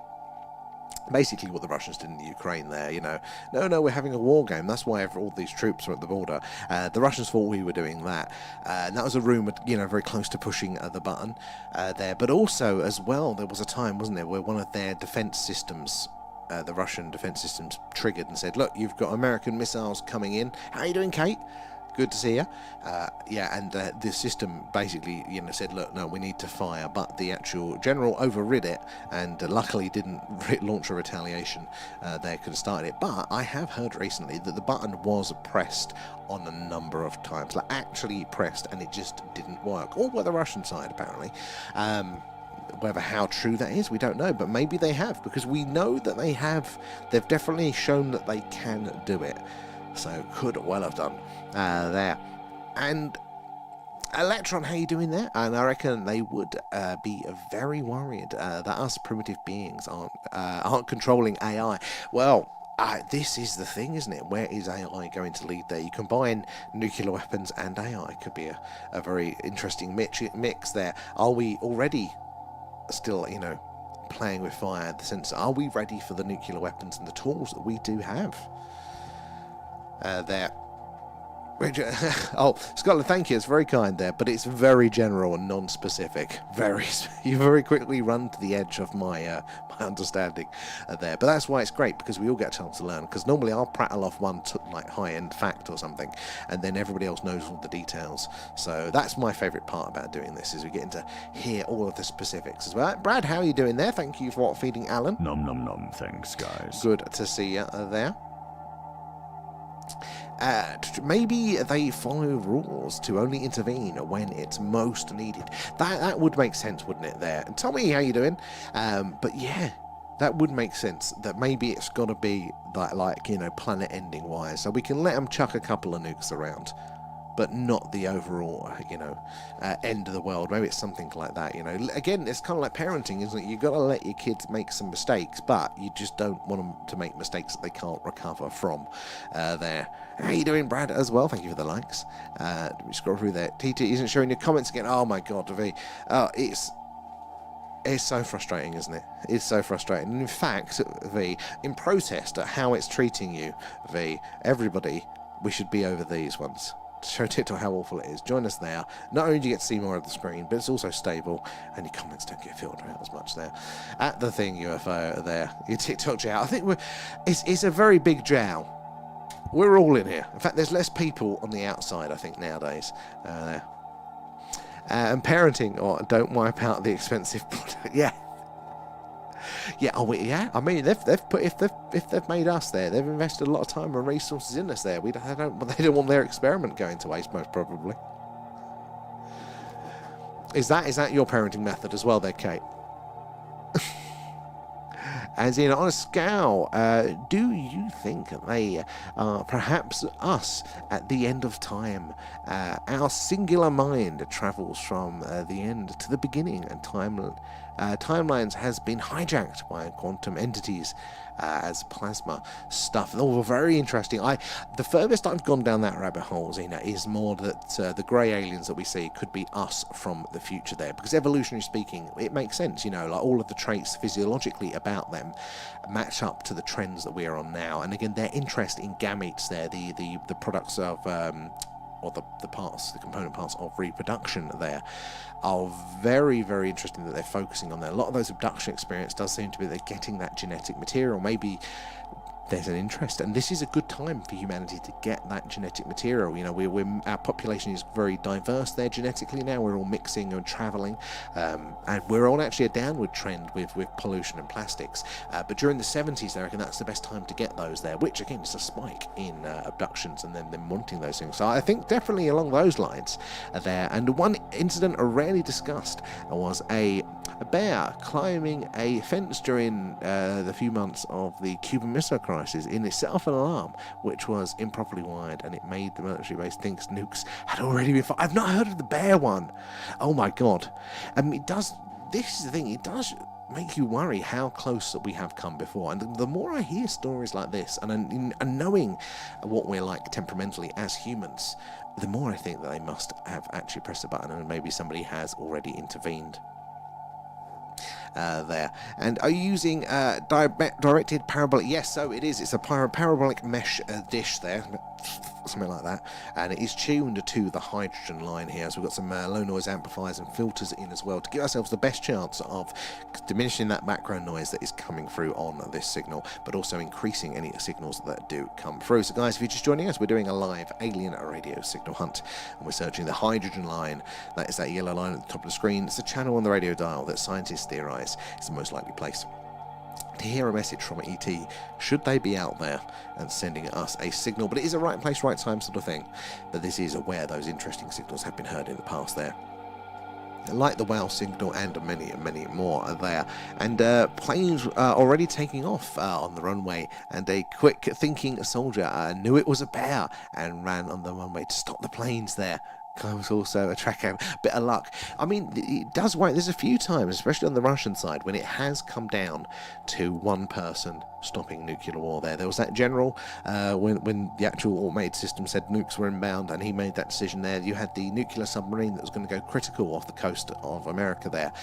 Basically what the Russians did in the Ukraine there, no, we're having a war game, that's why all these troops are at the border. The Russians thought we were doing that, and that was a rumour, very close to pushing the button there. But also, as well, there was a time, wasn't there, where one of their defence systems, the Russian defence systems, triggered and said, look, you've got American missiles coming in. How you doing, Kate? Good to see you. And the system basically, said, look, no, we need to fire, but the actual general overrid it, and luckily didn't launch a retaliation. They could have started it. But I have heard recently that the button was pressed on a number of times, like actually pressed, and it just didn't work. All by the Russian side, apparently. Whether how true that is, we don't know, but maybe they have, because we know that they have. They've definitely shown that they can do it. So could well have done there. And Electron, how you doing there? And I reckon they would be very worried that us primitive beings aren't controlling AI. Well, this is the thing, isn't it? Where is AI going to lead there? You combine nuclear weapons and AI, could be a very interesting mix there. Are we already still, playing with fire? The sense, are we ready for the nuclear weapons and the tools that we do have? There. Scotland, thank you. It's very kind there, but it's very general and non-specific. You very quickly run to the edge of my understanding there. But that's why it's great, because we all get a chance to learn. Because normally I'll prattle off one high-end fact or something, and then everybody else knows all the details. So that's my favourite part about doing this, is we get to hear all of the specifics as well. Brad, how are you doing there? Thank you for feeding Alan. Nom nom nom. Thanks, guys. Good to see you there. Maybe they follow rules to only intervene when it's most needed. That would make sense, wouldn't it, there? And Tommy, how you doing? But yeah, that would make sense, that maybe it's got to be planet-ending wise. So we can let them chuck a couple of nukes around, but not the overall, end of the world. Maybe it's something like that, Again, it's kind of like parenting, isn't it? You've got to let your kids make some mistakes, but you just don't want them to make mistakes that they can't recover from there. How you doing, Brad, as well? Thank you for the likes. Let me scroll through there. TT isn't showing your comments again. Oh, my God, V. It's so frustrating, isn't it? It's so frustrating. And in fact, V, in protest at how it's treating you, V, everybody, we should be over these ones. Show TikTok how awful it is. Join us there. Not only do you get to see more of the screen, but it's also stable, and your comments don't get filtered out as much there. At the thing, UFO there, your TikTok jow. I think it's a very big jow. We're all in here. In fact, there's less people on the outside, I think, nowadays. And parenting, or don't wipe out the expensive product. Yeah. Yeah, I mean, they've put if they've made us there, they've invested a lot of time and resources in us there. They don't want their experiment going to waste, most probably. Is that your parenting method as well, there, Kate? As in, on a scale, do you think they are perhaps us at the end of time? Our singular mind travels from the end to the beginning, and timelines has been hijacked by quantum entities as plasma stuff. Oh, very interesting. The furthest I've gone down that rabbit hole, Zena, is more that the grey aliens that we see could be us from the future there, because evolutionary speaking, it makes sense, like all of the traits physiologically about them match up to the trends that we are on now. And again, their interest in gametes there, the products of or the component parts of reproduction there, are very, very interesting that they're focusing on there. A lot of those abduction experience does seem to be they're getting that genetic material. Maybe there's an interest, and this is a good time for humanity to get that genetic material. Our population is very diverse there genetically now. We're all mixing and traveling, and we're on actually a downward trend with pollution and plastics. But during the 70s, I reckon that's the best time to get those there, which again is a spike in abductions and then them wanting those things. So I think definitely along those lines there. And one incident rarely discussed was a A bear climbing a fence during the few months of the Cuban Missile Crisis in itself an alarm, which was improperly wired, and it made the military base think nukes had already been fired. I've not heard of the bear one. Oh my god. It does. This is the thing. It does make you worry how close that we have come before. And the more I hear stories like this, and knowing what we're like temperamentally as humans, the more I think that they must have actually pressed a button, and maybe somebody has already intervened. There. And are you using directed parabolic? Yes, so it is. It's a parabolic mesh dish there, something like that, and it is tuned to the hydrogen line here. So we've got some low noise amplifiers and filters in as well to give ourselves the best chance of diminishing that background noise that is coming through on this signal, but also increasing any signals that do come through. So guys, if you're just joining us, we're doing a live alien radio signal hunt, and we're searching the hydrogen line. That is that yellow line at the top of the screen. It's a channel on the radio dial that scientists theorize is the most likely place to hear a message from ET, should they be out there and sending us a signal. But it is a right place, right time sort of thing. But this is where those interesting signals have been heard in the past there. Like the WOW signal and many, many more are there. And planes are already taking off on the runway, and a quick thinking soldier knew it was a bear and ran on the runway to stop the planes there. Was also a tracker. Bit of luck. I mean, it does work. There's a few times, especially on the Russian side, when it has come down to one person stopping nuclear war there. There was that general, when the actual automated system said nukes were inbound, and he made that decision there. You had the nuclear submarine that was going to go critical off the coast of America there,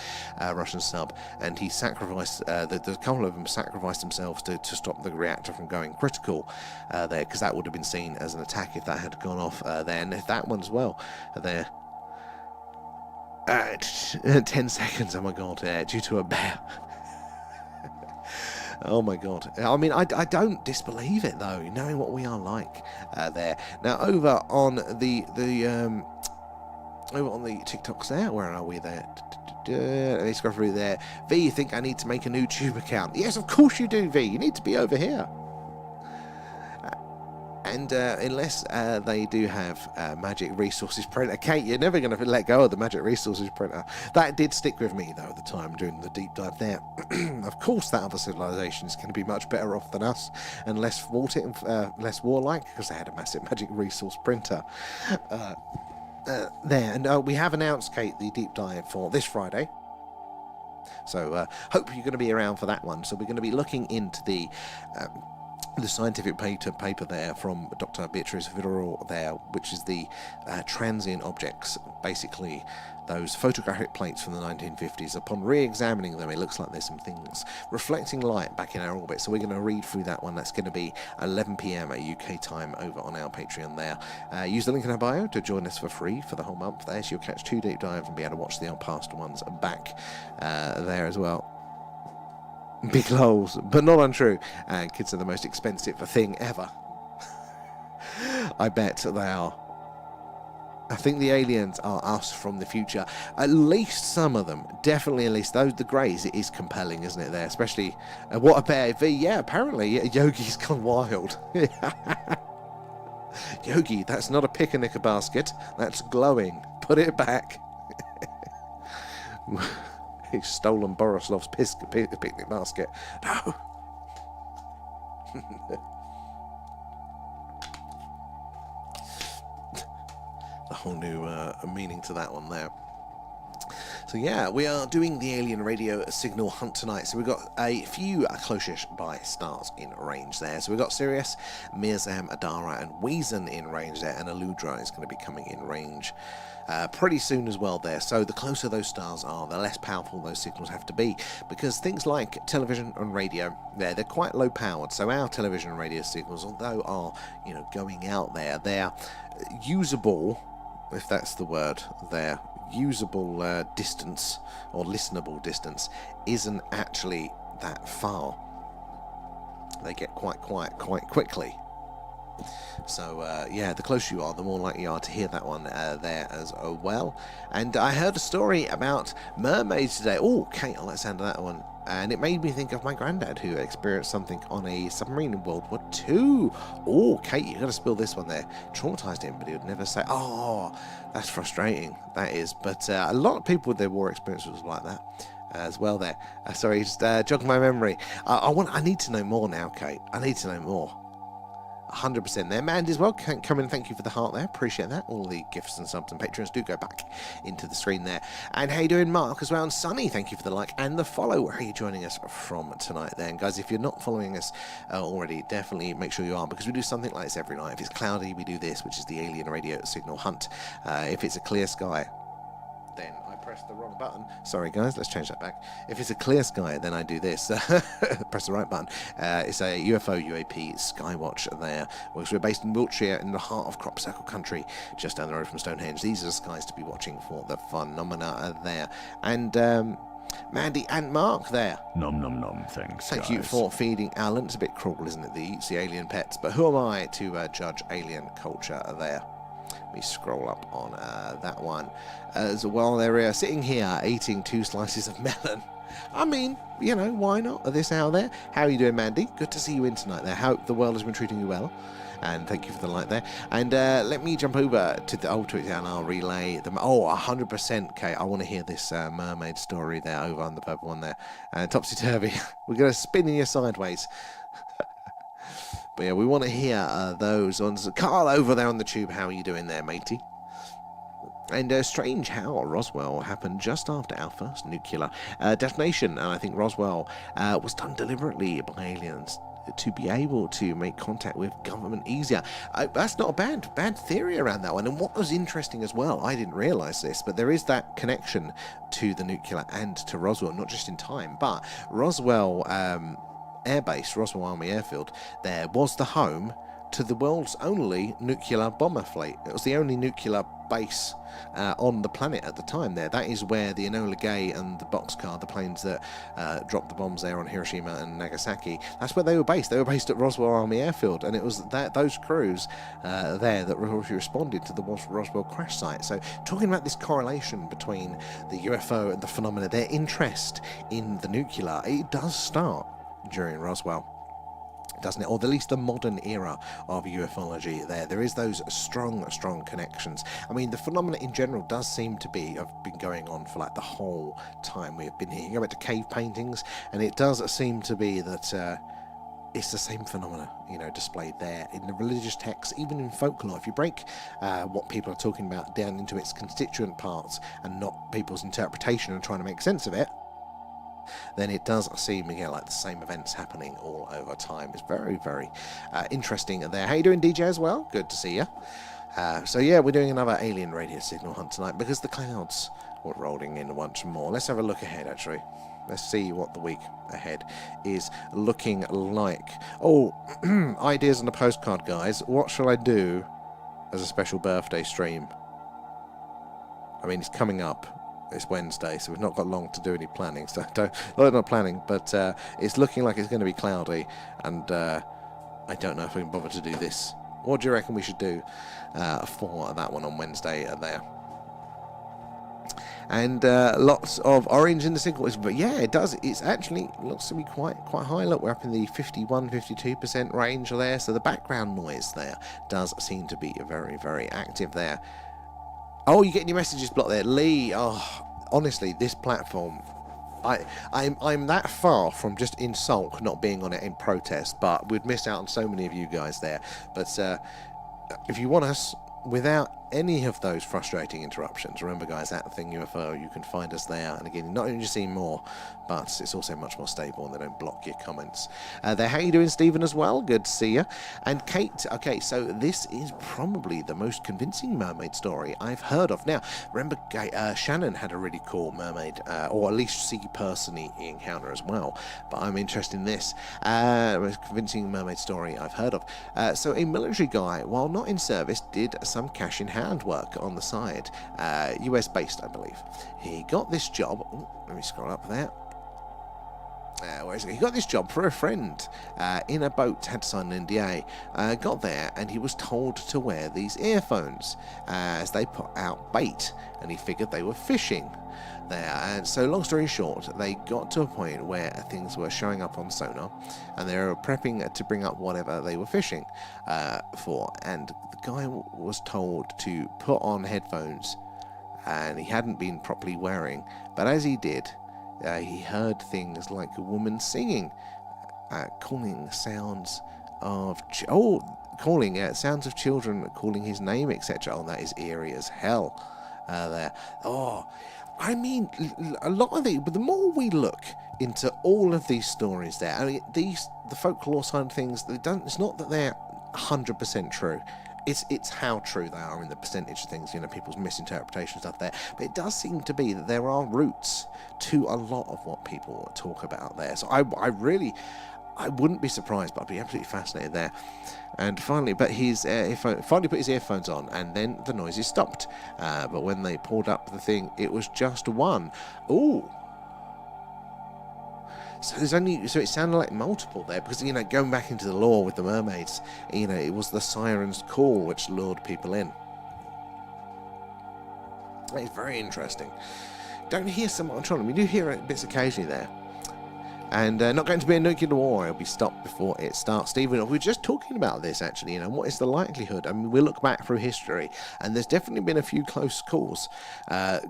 Russian sub, and he sacrificed, the couple of them sacrificed themselves to stop the reactor from going critical there, because that would have been seen as an attack if that had gone off there. And if that one as well there. 10 seconds, oh my god, due to a bear. Oh my god. I mean, I don't disbelieve it though, knowing what we are like there. Now over on the TikToks there, where are we there? Let's go through there. V, you think I need to make a new tube account? Yes, of course you do, V. You need to be over here. And unless they do have Magic Resources Printer, Kate, you're never going to let go of the Magic Resources Printer. That did stick with me, though, at the time, during the deep dive there. Of course, that other civilization is going to be much better off than us, and less less warlike, because they had a massive Magic Resource Printer there. And we have announced, Kate, the deep dive for this Friday. So hope you're going to be around for that one. So we're going to be looking into the scientific paper there from Dr. Beatrice Vidal there, which is the transient objects, basically those photographic plates from the 1950s. Upon re-examining them, it looks like there's some things reflecting light back in our orbit. So we're going to read through that one. That's going to be 11 p.m. at UK time over on our Patreon there. Use the link in our bio to join us for free for the whole month there, so you'll catch 2 deep dives and be able to watch the past ones back there as well. Big lols, but not untrue. And kids are the most expensive thing ever. I bet they are. I think the aliens are us from the future. At least some of them. Definitely at least those, the greys, it is compelling, isn't it, there? Especially, what a pair. Yeah, apparently, Yogi's gone wild. Yogi, that's not a pick-a-knicker basket. That's glowing. Put it back. He's stolen Borislov's picnic basket. No! A whole new meaning to that one there. So yeah, we are doing the alien radio signal hunt tonight. So we've got a few close-ish by stars in range there. So we've got Sirius, Mirzam, Adara, and Weezon in range there, and Aludra is going to be coming in range pretty soon as well there. So the closer those stars are, the less powerful those signals have to be, because things like television and radio, they're quite low powered. So our television and radio signals, although are going out there, they're usable, if that's the word there. Usable distance or listenable distance isn't actually that far. They get quite quiet quite quickly. So yeah, the closer you are, the more likely you are to hear that one there as well. And I heard a story about mermaids today. Oh, Kate, I like the sound of that one. And it made me think of my granddad, who experienced something on a submarine in World War II. Oh, Kate, you've got to spill this one there. Traumatized him, but he would never say, oh, that's frustrating. That is. But a lot of people with their war experiences was like that. as well there. Sorry, just jogging my memory. I need to know more now, Kate. I need to know more. 100% there. Mandy as well, come in, thank you for the heart there, appreciate that. All the gifts and subs and patrons do go back into the screen there. And how you doing, Mark, as well, and Sunny, thank you for the like and the follow. Where are you joining us from tonight then? Guys, if you're not following us already, definitely make sure you are, because we do something like this every night. If it's cloudy, we do this, which is the alien radio signal hunt. If it's a clear sky, then I press the wrong button. Sorry guys, let's change that back. If it's a clear sky, then I do this. Press the right button. It's a UFO UAP skywatch there. We're based in Wiltshire, in the heart of Crop Circle country, just down the road from Stonehenge. These are the skies to be watching for the phenomena there. And Mandy and Mark there. Nom nom nom, thanks, Thank guys. you for feeding Alan. It's a bit cruel, isn't it, that he eats the alien pets, but who am I to judge alien culture there? Let me scroll up on that one as well. They're sitting here eating 2 slices of melon. I mean, you know, why not at this hour there? How are you doing, Mandy? Good to see you in tonight there. Hope the world has been treating you well. And thank you for the like there. And let me jump over to the old Twitter and I'll relay them. Oh, 100%, Kate. I want to hear this mermaid story there over on the purple one there. Topsy-turvy. We're going to spin you sideways. But yeah, we want to hear those ones. Carl over there on the tube, how are you doing there, matey? And strange how Roswell happened just after our first nuclear detonation. And I think Roswell was done deliberately by aliens to be able to make contact with government easier. That's not a bad theory around that one. And what was interesting as well, I didn't realise this, but there is that connection to the nuclear and to Roswell, not just in time, but Roswell Air Base, Roswell Army Airfield, there was the home to the world's only nuclear bomber fleet. It was the only nuclear base on the planet at the time there. That is where the Enola Gay and the Boxcar, the planes that dropped the bombs there on Hiroshima and Nagasaki, that's where they were based. They were based at Roswell Army Airfield, and it was those crews there that responded to the Roswell crash site. So talking about this correlation between the UFO and the phenomena, their interest in the nuclear, it does start during Roswell, doesn't it? Or at least the modern era of ufology there is those strong connections. I mean, the phenomena in general does seem to have been going on for like the whole time we've been here. You go back to cave paintings, and it does seem to be that it's the same phenomena, you know, displayed there in the religious texts, even in folklore. If you break what people are talking about down into its constituent parts and not people's interpretation and trying to make sense of it, then it does seem, again, like the same events happening all over time. It's very interesting there. How you doing, DJ, as well? Good to see you. So yeah, we're doing another alien radio signal hunt tonight because the clouds were rolling in once more. Let's have a look ahead, actually. Let's see what the week ahead is looking like. Oh, ideas on a postcard, guys. What shall I do as a special birthday stream? I mean, it's coming up. It's Wednesday, so we've not got long to do any planning. So not planning, but it's looking like it's going to be cloudy, and I don't know if we can bother to do this. What do you reckon we should do for that one on Wednesday there? And lots of orange in the signal, but yeah, it does. It's actually looks to be quite high. Look, we're up in the 51-52% range there. So the background noise there does seem to be very active there. Oh, you're getting your messages blocked there, Lee. Oh, honestly, this platform, I'm that far from just in sulk not being on it in protest, but we'd miss out on so many of you guys there. But if you want us without any of those frustrating interruptions, remember, guys, at Thing UFO, you can find us there. And again, not only do you see more, but it's also much more stable and they don't block your comments. There, how you doing, Stephen, as well? Good to see you. And Kate, okay, so this is probably the most convincing mermaid story I've heard of. Now, remember, Shannon had a really cool mermaid, or at least sea person encounter as well. But I'm interested in this. Most convincing mermaid story I've heard of. So a military guy, while not in service, did some cash-in-hand work on the side. US based, I believe. He got this job. Ooh, let me scroll up there. Where is it? He got this job for a friend in a boat, had to sign an NDA. Got there and he was told to wear these earphones as they put out bait, and he figured they were fishing there. And so long story short, they got to a point where things were showing up on sonar and they were prepping to bring up whatever they were fishing for, and the guy was told to put on headphones, and he hadn't been properly wearing, but as he did, He heard things like a woman singing, calling sounds of sounds of children calling his name, etc. Oh, that is eerie as hell. There. Oh, I mean, a lot of but the more we look into all of these stories, there, I mean, the folklore side of things, it's not that they're 100% true. It's how true they are in the percentage of things, people's misinterpretations of there. But it does seem to be that there are roots to a lot of what people talk about there. So I wouldn't be surprised, but I'd be absolutely fascinated there. And finally, finally put his earphones on, and then the noises stopped. But when they pulled up the thing, it was just one. Ooh. So it sounded like multiple there, because going back into the lore with the mermaids, it was the siren's call which lured people in. That is very interesting. Don't hear some on. We do hear bits occasionally there. And not going to be a nuclear war. It'll be stopped before it starts. Stephen, we were just talking about this, actually. What is the likelihood? I mean, we look back through history, and there's definitely been a few close calls.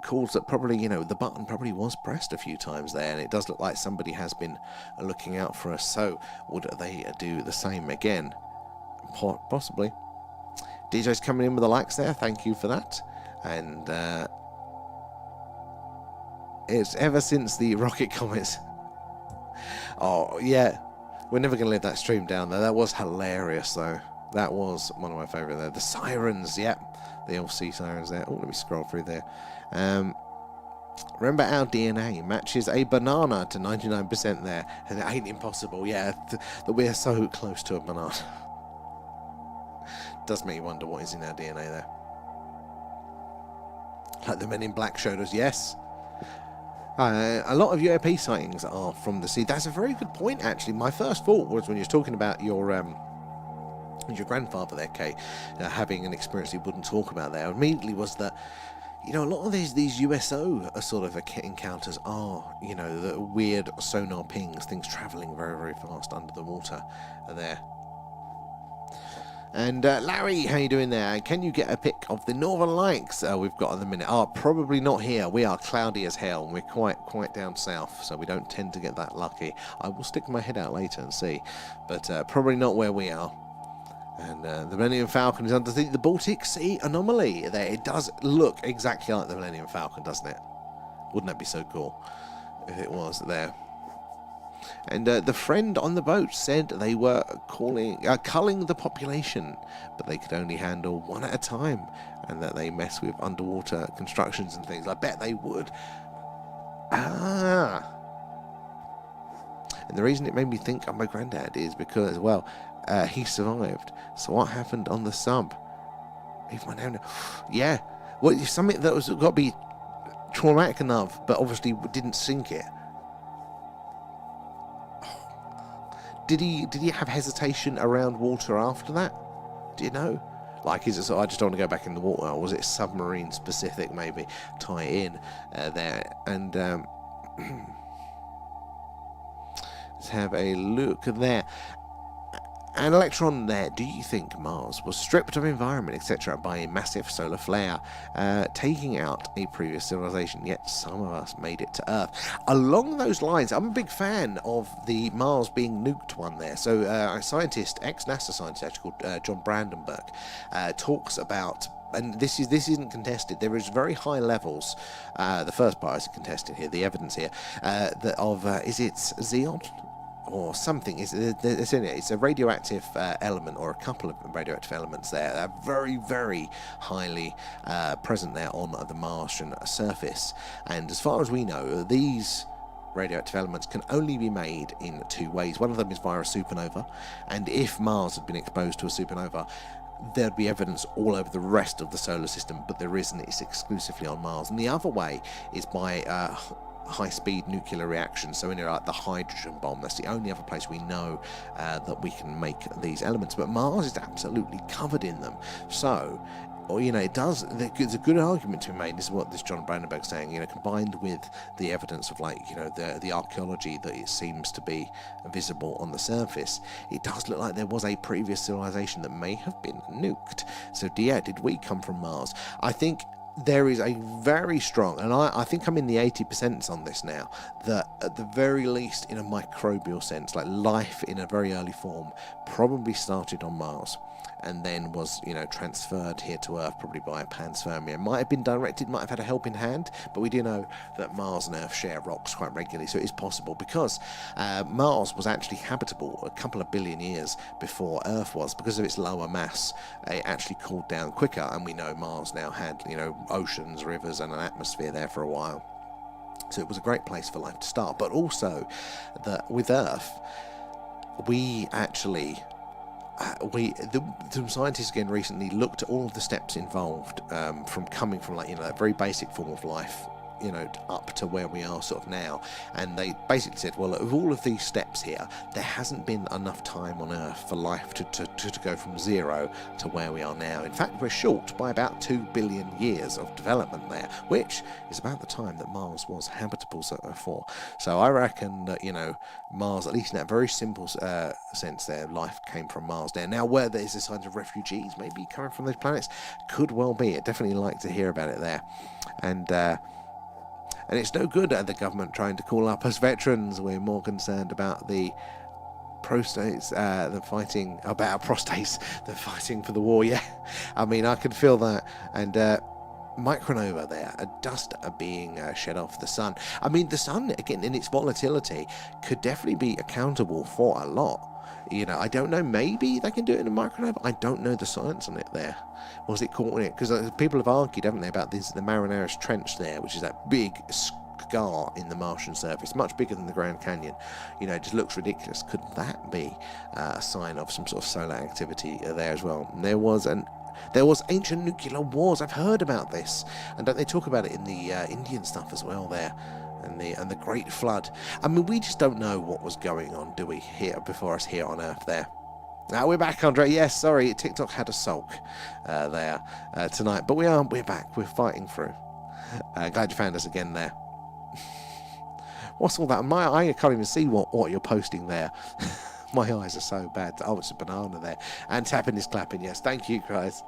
Calls that probably, the button probably was pressed a few times there, and it does look like somebody has been looking out for us. So, would they do the same again? Possibly. DJ's coming in with the likes there. Thank you for that. And it's ever since the rocket comets. Oh, yeah. We're never going to live that stream down there. That was hilarious, though. That was one of my favourite there. The sirens, yeah. The old sea sirens there. Oh, let me scroll through there. Remember, our DNA matches a banana to 99% there. And it ain't impossible, yeah, that we're so close to a banana. Does make you wonder what is in our DNA there. Like the Men in Black showed us, yes. A lot of UAP sightings are from the sea. That's a very good point, actually. My first thought was when you were talking about your grandfather there, Kate, having an experience he wouldn't talk about there. Immediately was that, a lot of these USO sort of encounters are, the weird sonar pings, things travelling very, very fast under the water there. And Larry, how you doing there? Can you get a pic of the Northern Lights we've got at the minute? Probably not here. We are cloudy as hell, and we're quite down south, so we don't tend to get that lucky. I will stick my head out later and see, but probably not where we are. And the Millennium Falcon is under the Baltic Sea anomaly there. It does look exactly like the Millennium Falcon, doesn't it? Wouldn't that be so cool if it was there? And the friend on the boat said they were culling the population, but they could only handle one at a time, and that they mess with underwater constructions and things. I bet they would. And the reason it made me think of my granddad is because, well, he survived. So what happened on the sub? Yeah. Well, something that was got to be traumatic enough, but obviously didn't sink it. Did he have hesitation around water after that? Do you know? Like, is it so I just don't want to go back in the water? Or was it submarine specific, maybe? Tie in there. And let's have a look there. An electron there. Do you think Mars was stripped of environment, etc., by a massive solar flare, taking out a previous civilization, yet some of us made it to Earth? Along those lines, I'm a big fan of the Mars being nuked one there. So a scientist, ex-NASA scientist actually called John Brandenburg, talks about, and this isn't contested, there is very high levels, the first part isn't contested here, the evidence here, is it xeon? Or something. It's a radioactive element, or a couple of radioactive elements there that are very, very highly present there on the Martian surface. And as far as we know, these radioactive elements can only be made in two ways. One of them is via a supernova, and if Mars had been exposed to a supernova, there'd be evidence all over the rest of the solar system, but there isn't. It's exclusively on Mars. And the other way is by high-speed nuclear reaction, so like the hydrogen bomb. That's the only other place we know that we can make these elements, but Mars is absolutely covered in them. So, it does. There's a good argument to be made. This is what this John Brandenburg's saying. Combined with the evidence of the archaeology that it seems to be visible on the surface, it does look like there was a previous civilization that may have been nuked. So, did we come from Mars? I think there is a very strong, and I think I'm in the 80% on this now, that at the very least in a microbial sense, like life in a very early form probably started on Mars and then was, transferred here to Earth probably by a panspermia. Might have been directed, might have had a helping hand, but we do know that Mars and Earth share rocks quite regularly, so it is possible, because Mars was actually habitable a couple of billion years before Earth was. Because of its lower mass, it actually cooled down quicker, and we know Mars now had, oceans, rivers, and an atmosphere there for a while. So it was a great place for life to start. But also, that with Earth, we actually... some scientists again recently looked at all of the steps involved from coming from that very basic form of life, up to where we are sort of now, and they basically said, well, of all of these steps here, there hasn't been enough time on Earth for life to go from zero to where we are now. In fact, we're short by about 2 billion years of development there, which is about the time that Mars was habitable for. So I reckon that, Mars, at least in that very simple sense there, life came from Mars there. Now, where there's a signs of refugees maybe coming from those planets, could well be. I'd definitely like to hear about it there. And it's no good at the government trying to call up us veterans. We're more concerned about the prostates, the fighting about prostates, the fighting for the war. Yeah, I mean, I can feel that. And micronova there, a dust being shed off the sun. I mean, the sun, again, in its volatility, could definitely be accountable for a lot. I don't know, maybe they can do it in a micronova. I don't know the science on it there. Was it caught in it? Because people have argued, haven't they, about the Marianas Trench there, which is that big scar in the Martian surface, much bigger than the Grand Canyon. It just looks ridiculous. Could that be a sign of some sort of solar activity there as well? And there was ancient nuclear wars. I've heard about this, and don't they talk about it in the Indian stuff as well there? And the Great Flood. I mean, we just don't know what was going on, do we, here before us here on Earth there. Now we're back, Andre. Yes, sorry, TikTok had a sulk there tonight, but we're back. We're fighting through. Glad you found us again there. What's all that? I can't even see what you're posting there. My eyes are so bad. Oh, it's a banana there. And tapping is clapping. Yes, thank you, guys.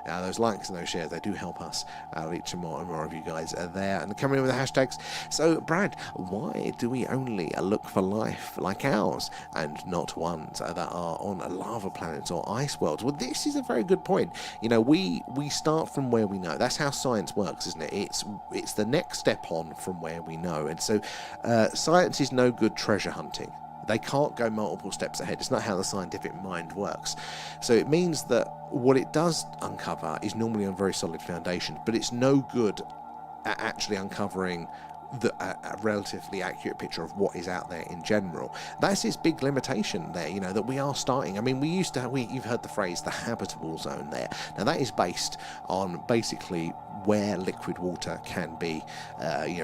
Those likes and those shares, they do help us reach more and more of you guys there. And coming in with the hashtags. So, Brad, why do we only look for life like ours and not ones that are on lava planets or ice worlds? Well, this is a very good point. We start from where we know. That's how science works, isn't it? It's the next step on from where we know. And so, science is no good treasure hunting. They can't go multiple steps ahead. It's not how the scientific mind works. So it means that what it does uncover is normally on very solid foundation, but it's no good at actually uncovering a relatively accurate picture of what is out there in general. That's its big limitation there, that we are starting. I mean, you've heard the phrase the habitable zone there. Now that is based on basically where liquid water can be,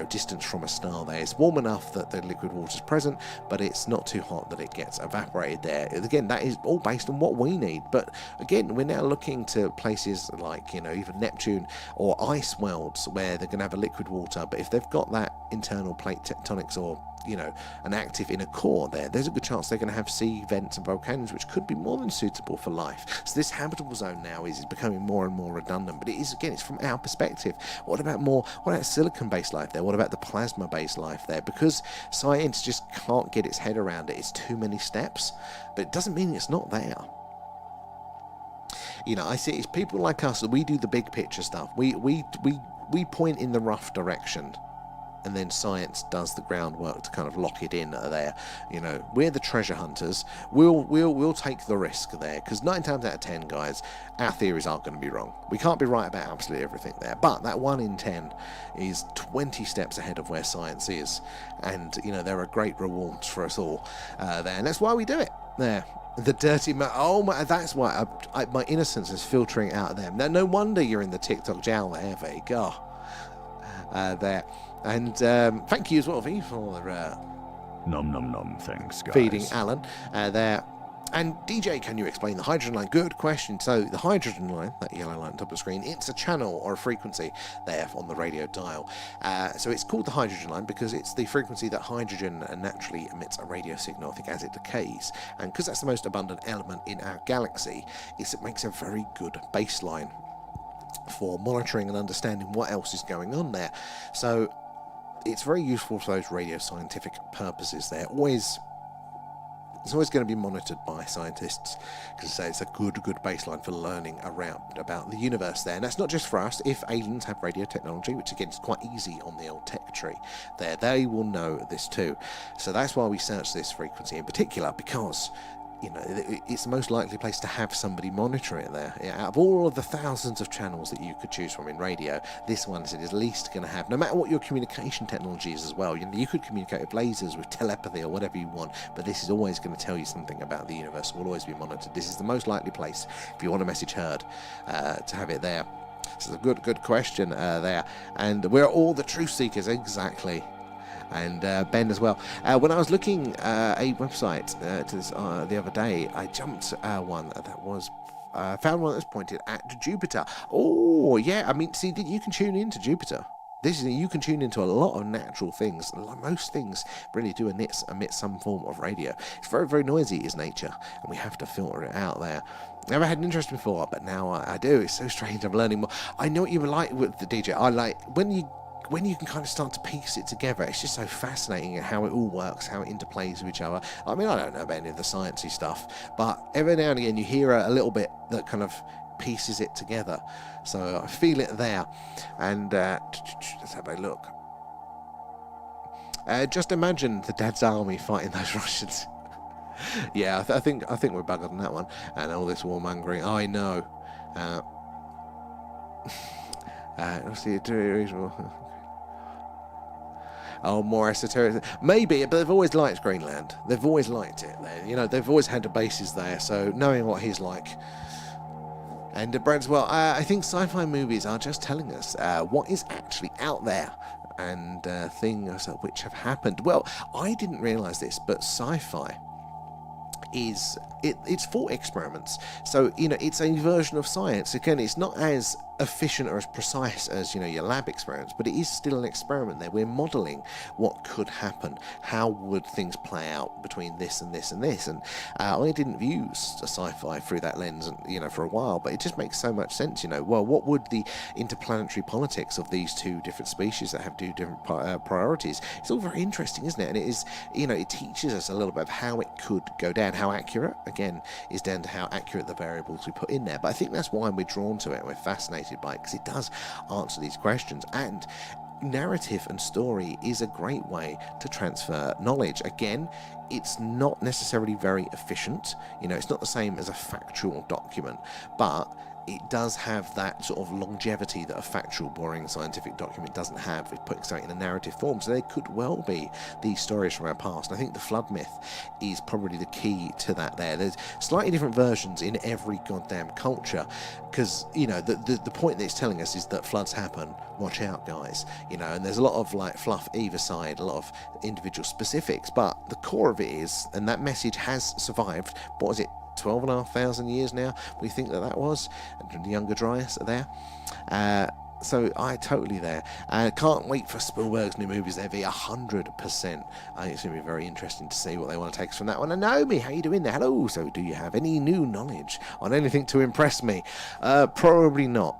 distance from a star there. It's warm enough that the liquid water is present, but it's not too hot that it gets evaporated there. Again, that is all based on what we need. But again, we're now looking to places like, even Neptune or ice worlds where they're going to have a liquid water, but if they've got that internal plate tectonics or an active inner core there's a good chance they're going to have sea vents and volcanoes, which could be more than suitable for life. So this habitable zone now is becoming more and more redundant, but it's from our perspective. What about silicon-based life there? What about the plasma-based life there? Because science just can't get its head around it. It's too many steps, but it doesn't mean it's not there. I see it's people like us that we do the big picture stuff. We point in the rough direction, and then science does the groundwork to kind of lock it in there. We're the treasure hunters. We'll take the risk there, because 9 times out of 10, guys, our theories aren't going to be wrong. We can't be right about absolutely everything there, but that 1 in 10 is 20 steps ahead of where science is, and there are great rewards for us all there, and that's why we do it there. The dirty that's why my innocence is filtering out of them. Now, no wonder you're in the TikTok jail there, Vic. There. And thank you as well, V, for Nom nom nom, thanks, guys. feeding Alan there. And DJ, can you explain the hydrogen line? Good question. So the hydrogen line, that yellow line on top of the screen, it's a channel or a frequency there on the radio dial. So it's called the hydrogen line because it's the frequency that hydrogen naturally emits a radio signal, I think, as it decays. And because that's the most abundant element in our galaxy, it makes a very good baseline. for monitoring and understanding what else is going on there. So it's very useful for those radio scientific purposes there. It's always going to be monitored by scientists, because it's a good baseline for learning around about the universe there. And that's not just for us. If aliens have radio technology, which again is quite easy on the old tech tree there, they will know this too. So that's why we search this frequency in particular, because it's the most likely place to have somebody monitor it there. Out of all of the thousands of channels that you could choose from in radio, this one is at least going to have, no matter what your communication technology is as well. You could communicate with lasers, with telepathy, or whatever you want, but this is always going to tell you something about the universe. It will always be monitored. This is the most likely place, if you want a message heard, to have it there. So it's a good question there. And we're all the truth seekers, exactly. And Ben as well. When I was looking a website to this the other day, I jumped one that was found one that was pointed at Jupiter. Oh yeah, I mean, see, you can tune into Jupiter. You can tune into a lot of natural things. Most things really do emit some form of radio. It's very noisy, is nature, and we have to filter it out there. Never had an interest before, but now I do. It's so strange. I'm learning more. I know what you like with the DJ. I like when you can kind of start to piece it together. It's just so fascinating how it all works, how it interplays with each other. I mean, I don't know about any of the sciencey stuff, but every now and again you hear a little bit that kind of pieces it together. So I feel it there. And let's have a look. Just imagine the Dad's Army fighting those Russians. Yeah, I think we're buggered on that one. And all this warmongering. I know. Let's see. Oh, more esoteric. Maybe, but they've always liked Greenland. They've always liked it there. They've always had the bases there. So knowing what he's like. And Brad's, well, I think sci-fi movies are just telling us what is actually out there and things which have happened. Well, I didn't realise this, but sci-fi it's thought experiments. So, it's a version of science. Again, it's not as efficient or as precise as, your lab experiments, but it is still an experiment there. We're modelling what could happen. How would things play out between this and this and this? And I didn't view sci-fi through that lens, and for a while, but it just makes so much sense. Well, what would the interplanetary politics of these two different species that have two different priorities? It's all very interesting, isn't it? And it is, it teaches us a little bit of how it could go down. How accurate, again, is down to how accurate the variables we put in there. But I think that's why we're drawn to it. We're fascinated by it, because it does answer these questions. And narrative and story is a great way to transfer knowledge. Again, it's not necessarily very efficient. It's not the same as a factual document, but it does have that sort of longevity that a factual, boring scientific document doesn't have. It's putting something in a narrative form. So there could well be these stories from our past. And I think the flood myth is probably the key to that there. There's slightly different versions in every goddamn culture, because, the point that it's telling us is that floods happen. Watch out, guys. And there's a lot of fluff either side, a lot of individual specifics. But the core of it is, and that message has survived, what is it, 12,500 years now, we think that was, and the younger Dryas are there. So I totally there. Can't wait for Spielberg's new movies. They'll be 100%. I think it's going to be very interesting to see what they want to take us from that one. And Naomi, how you doing there? Hello. So do you have any new knowledge on anything to impress me? Probably not.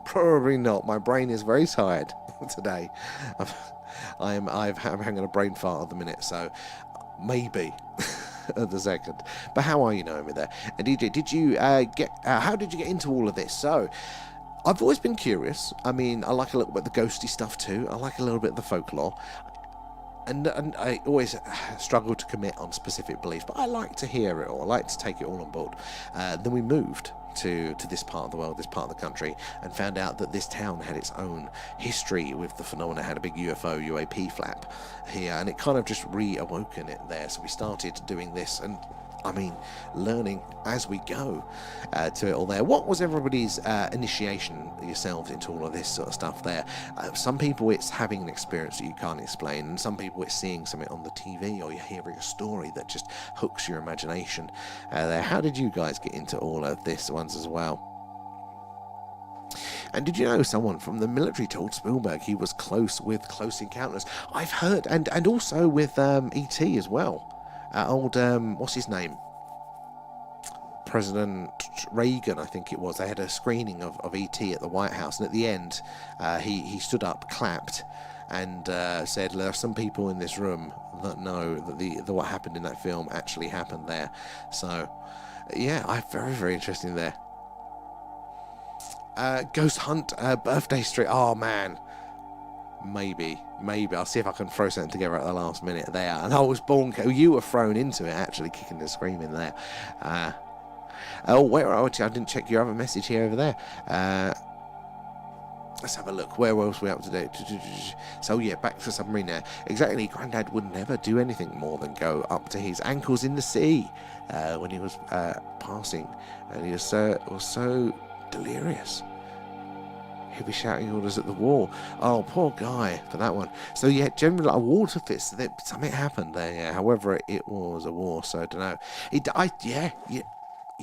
Probably not. My brain is very tired today. I'm having a brain fart at the minute, so maybe. At the second. But how are you, Naomi, there? And DJ, did you how did you get into all of this? So I've always been curious. I mean, I like a little bit of the ghosty stuff too. I like a little bit of the folklore, and I always struggle to commit on specific beliefs, but I like to hear it all. I like to take it all on board. Then we moved to this part of the world, this part of the country, and found out that this town had its own history with the phenomena. Had a big UAP flap here, and it kind of just reawoken it there. So we started doing this, and I mean, learning as we go to it all there. What was everybody's initiation, yourselves, into all of this sort of stuff there? Some people it's having an experience that you can't explain, and some people it's seeing something on the TV, or you're hearing a story that just hooks your imagination there. How did you guys get into all of this ones as well? And did you know someone from the military told Spielberg he was close with Close Encounters? I've heard, and also with E.T. as well. What's his name? President Reagan, I think it was, they had a screening of E.T. at the White House, and at the end, he stood up, clapped, and said, there are some people in this room that know that the what happened in that film actually happened there. So, yeah, very, very interesting there. Ghost Hunt birthday streak. Oh, man. Maybe I'll see if I can throw something together at the last minute there. And I was born, you were thrown into it, actually, kicking and screaming there. Oh, where are we? I didn't check your other message here over there. Let's have a look. Where else are we up to date? So yeah, back to the submarine there. Exactly, Grandad would never do anything more than go up to his ankles in the sea when he was passing, and he was so delirious. He'd be shouting orders at the wall. Oh, poor guy for that one. So yeah, generally like a water fist. Something happened there. Yeah. However, it was a war, so I don't know. You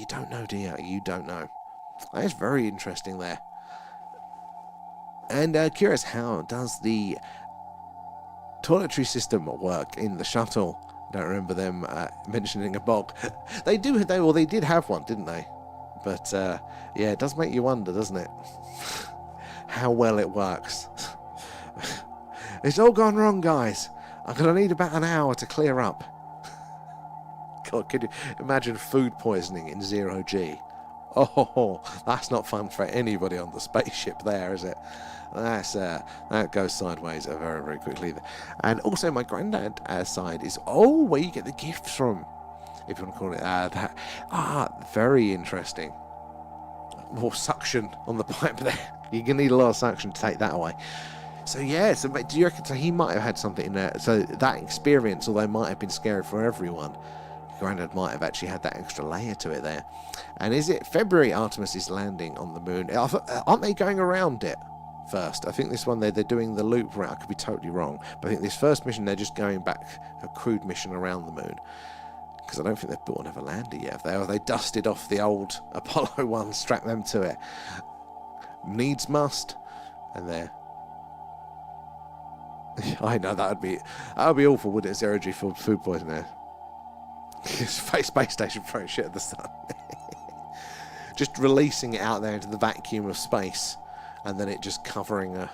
don't know, do you? You don't know. That's very interesting there. And curious, how does the toiletry system work in the shuttle? I don't remember them mentioning a bog. They did have one, didn't they? But yeah, it does make you wonder, doesn't it? How well it works. It's all gone wrong, guys. I'm going to need about an hour to clear up. God, could you imagine food poisoning in 0G? Oh, that's not fun for anybody on the spaceship there, is it? That goes sideways very, very quickly. And also my granddad side is, where you get the gifts from, if you want to call it that. Very interesting. More suction on the pipe there. You're going to need a lot of suction to take that away. So yeah, do you reckon he might have had something in there? So that experience, although it might have been scary for everyone, Grandad might have actually had that extra layer to it there. And is it February Artemis is landing on the moon? Aren't they going around it first? I think this one they're doing the loop route. I could be totally wrong, but I think this first mission they're just going back, a crude mission around the moon. Because I don't think they've built another lander yet. They dusted off the old Apollo one, strapped them to it. Needs must. And there. I know that would be awful, wouldn't it? Zero G food poisoning there. Space station throwing shit at the sun. Just releasing it out there into the vacuum of space, and then it just covering a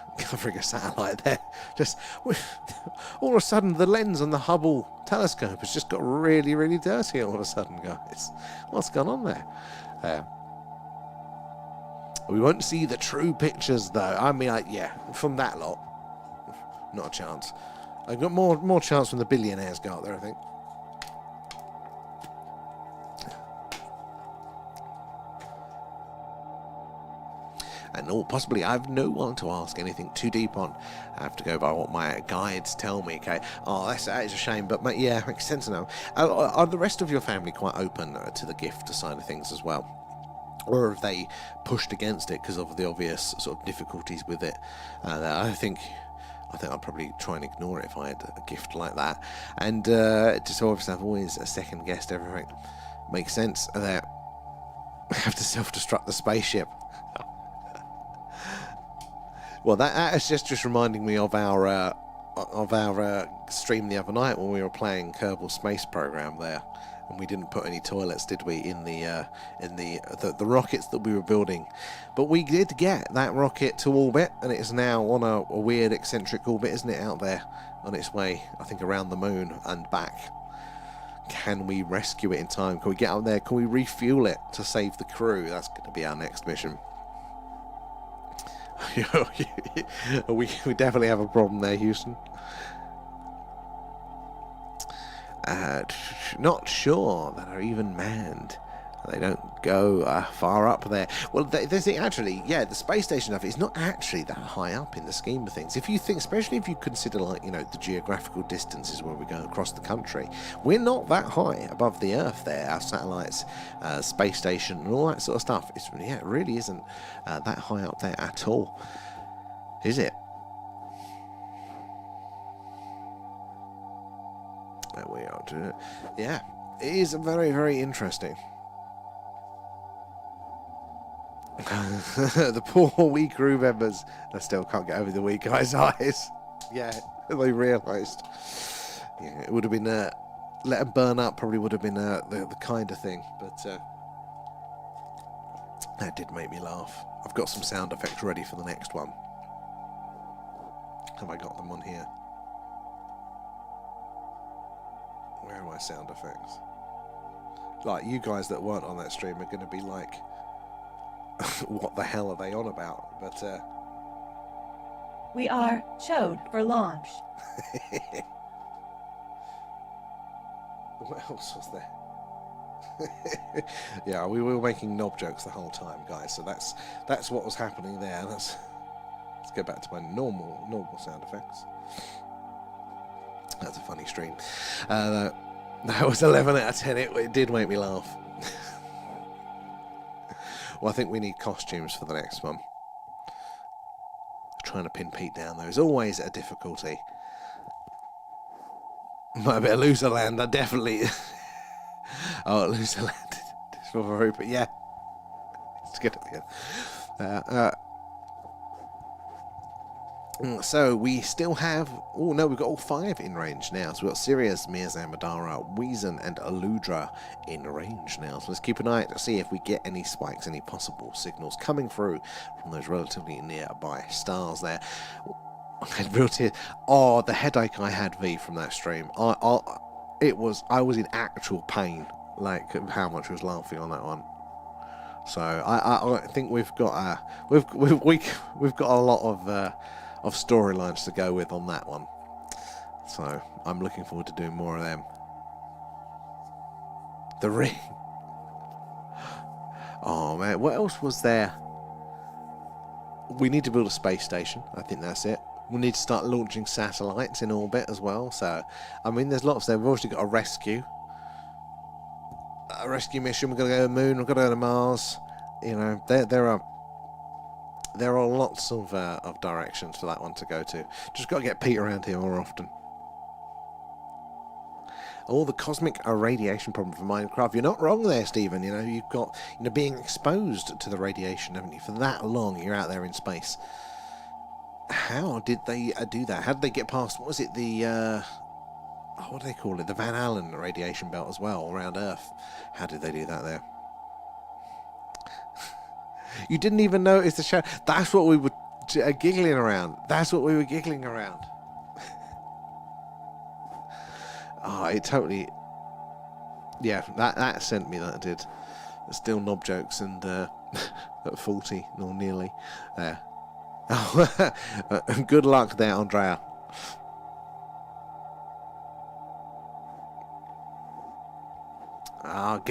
satellite there. Just all of a sudden, the lens on the Hubble telescope has just got really, really dirty. All of a sudden, guys, what's gone on there? We won't see the true pictures, though. I mean, from that lot, not a chance. I've got more chance when the billionaires go out there, I think. And possibly I have no one to ask anything too deep on. I have to go by what my guides tell me, okay? That is a shame, but yeah, makes sense now. Are the rest of your family quite open to the gift side of things as well? Or have they pushed against it because of the obvious sort of difficulties with it? I think I'd probably try and ignore it if I had a gift like that. And just obviously I've always a second guessed everything. Makes sense. That I have to self-destruct the spaceship. Well, that is just reminding me of our stream the other night when we were playing Kerbal Space Program there, and we didn't put any toilets, did we, in the rockets that we were building? But we did get that rocket to orbit, and it is now on a weird eccentric orbit, isn't it, out there on its way, I think, around the moon and back. Can we rescue it in time? Can we get out there? Can we refuel it to save the crew? That's going to be our next mission. we definitely have a problem there, Houston. Not sure that are even manned. They don't go far up there. Well, actually, yeah, the space station stuff is not actually that high up in the scheme of things. If you think, especially if you consider, the geographical distances where we go across the country, we're not that high above the Earth there. Our satellites, space station, and all that sort of stuff. It really isn't that high up there at all, is it? There we are. Yeah, it is very, very interesting. The poor wee crew members. I still can't get over the wee guy's eyes. Yeah, they realised. Yeah, it would have been let them burn up. Probably would have been the kind of thing. But That did make me laugh. I've got some sound effects ready for the next one. Have I got them on here? Where are my sound effects? Like, you guys that weren't on that stream are going to be like, what the hell are they on about? But, we are showed for launch. What else was there? Yeah, we were making knob jokes the whole time, guys. So that's what was happening there. Let's go back to my normal sound effects. That's a funny stream. That was 11 out of 10. It did make me laugh. Well, I think we need costumes for the next one. Trying to pin Pete down though is always a difficulty. Might be a loser land. I definitely. Oh, loser land. But yeah, it's good at the end. So we still have. Oh no, we've got all 5 in range now. So we've got Sirius, Mirzan, Madara, Weezan, and Aludra in range now. So let's keep an eye out to see if we get any spikes, any possible signals coming through from those relatively nearby stars there. I had real tears. Oh, the headache I had, V, from that stream. I was in actual pain, like how much I was laughing on that one. So I think we've got we've got a lot of storylines to go with on that one. So I'm looking forward to doing more of them. The ring. Oh man, what else was there? We need to build a space station. I think that's it. We need to start launching satellites in orbit as well. So, I mean, there's lots there. We've also got a rescue mission. We've got to go to the moon. We've got to go to Mars. You know, there are lots of directions for that one to go to. Just got to get Pete around here more often. All the cosmic radiation problem for Minecraft. You're not wrong there, Stephen. You know, you've got being exposed to the radiation, haven't you? For that long, you're out there in space. How did they do that? How did they get past, what was it, the, what do they call it? The Van Allen radiation belt as well, around Earth. How did they do that there? You didn't even notice the shadow. That's what we were giggling around. That's what we were giggling around. Oh, it totally... Yeah, that sent me, that did. Still knob jokes and at 40, nor nearly. There. Good luck there, Andrea. I'm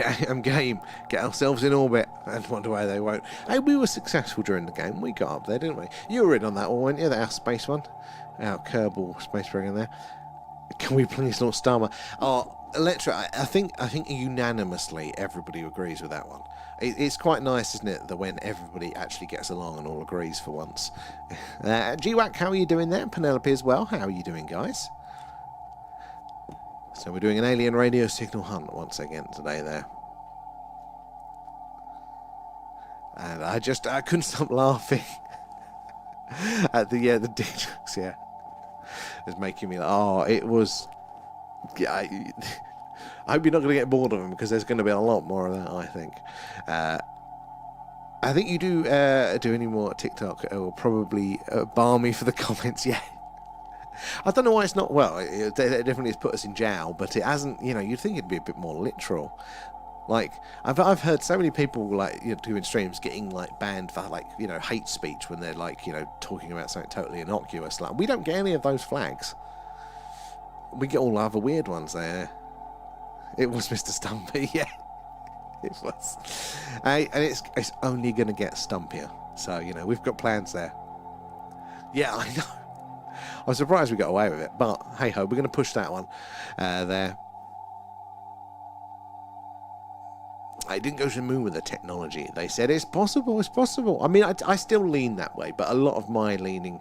game. Get ourselves in orbit and wonder why they won't. Hey, we were successful during the game. We got up there, didn't we? You were in on that one, weren't you? Our space one. Our Kerbal space ring in there. Can we please launch Starmer? Oh, Electra, I think unanimously everybody agrees with that one. It's quite nice, isn't it, that when everybody actually gets along and all agrees for once. GWAC, how are you doing there? Penelope as well. How are you doing, guys? So we're doing an alien radio signal hunt once again today there. And I couldn't stop laughing at the jokes, yeah. It's making me laugh. Oh, it was... Yeah, I hope you're not going to get bored of them, because there's going to be a lot more of that, I think. I think you do any more TikTok, it will probably bar me for the comments, yeah. I don't know why it's not, well, it definitely has put us in jail, but it hasn't, you'd think it'd be a bit more literal. Like, I've heard so many people, like, doing streams getting, like, banned for, like, hate speech when they're, like, talking about something totally innocuous. Like, we don't get any of those flags. We get all other weird ones there. It was Mr. Stumpy, yeah. It was. And it's only going to get stumpier. So, we've got plans there. Yeah, I know. I'm surprised we got away with it. But, hey-ho, we're going to push that one there. I didn't go to the moon with the technology. They said it's possible, it's possible. I mean, I still lean that way, but a lot of my leaning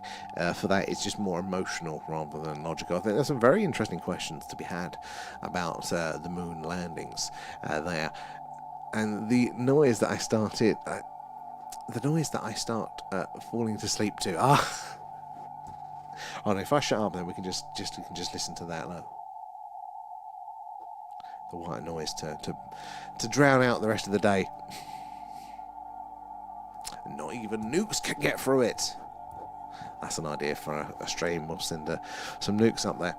for that is just more emotional rather than logical. I think there's some very interesting questions to be had about the moon landings there. And the noise that I started, falling to sleep to. Oh no, if I shut up, then we can just listen to that. Look. The white noise to drown out the rest of the day. Not even nukes can get through it. That's an idea for a stream. We'll send some nukes up there.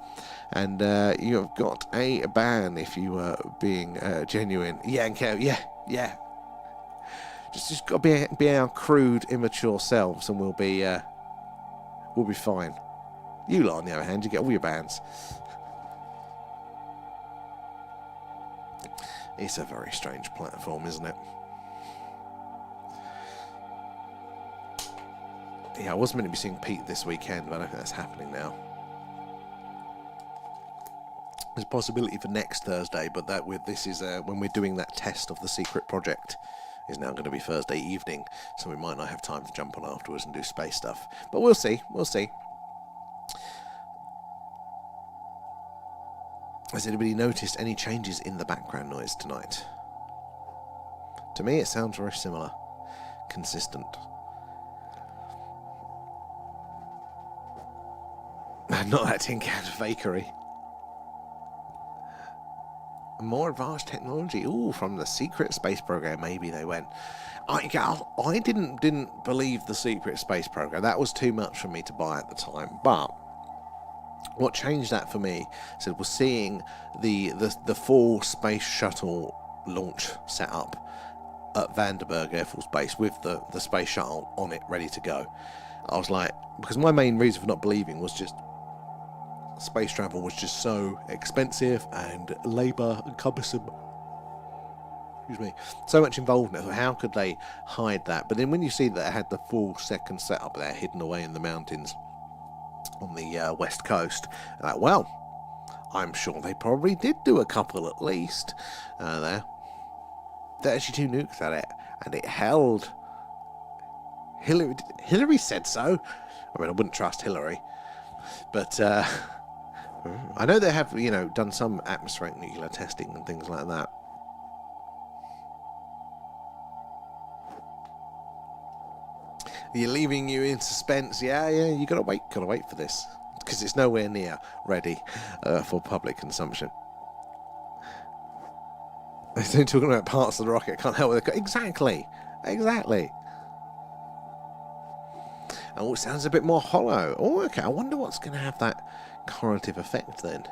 And you have got a ban if you are being genuine. Yeah, and Kev, yeah. Just got to be our crude, immature selves, and we'll be fine. You lot, on the other hand, you get all your bans. It's a very strange platform, isn't it? Yeah, I was meant to be seeing Pete this weekend, but I don't think that's happening now. There's a possibility for next Thursday, but this is when we're doing that test of the secret project is now going to be Thursday evening, so we might not have time to jump on afterwards and do space stuff. But we'll see. Has anybody noticed any changes in the background noise tonight? To me, it sounds very similar. Consistent. Not that tin can fakery. More advanced technology. Ooh, from the secret space program, maybe they went. I didn't believe the secret space program. That was too much for me to buy at the time. But what changed that for me was seeing the full space shuttle launch set up at Vandenberg Air Force Base with the space shuttle on it ready to go. I was like, because my main reason for not believing was just space travel was just so expensive and labour and cumbersome. Excuse me. So much involved in it. How could they hide that? But then when you see that it had the full second setup there hidden away in the mountains on the west coast, like, well, I'm sure they probably did do a couple at least there. 32 nukes at it, and it held. Hillary said so. I mean, I wouldn't trust Hillary, but I know they have, done some atmospheric nuclear testing and things like that. You're leaving you in suspense. Yeah, you gotta wait for this because it's nowhere near ready for public consumption. They're talking about parts of the rocket. Can't help with it. Exactly. Oh, it sounds a bit more hollow. Oh, okay. I wonder what's going to have that correlative effect then.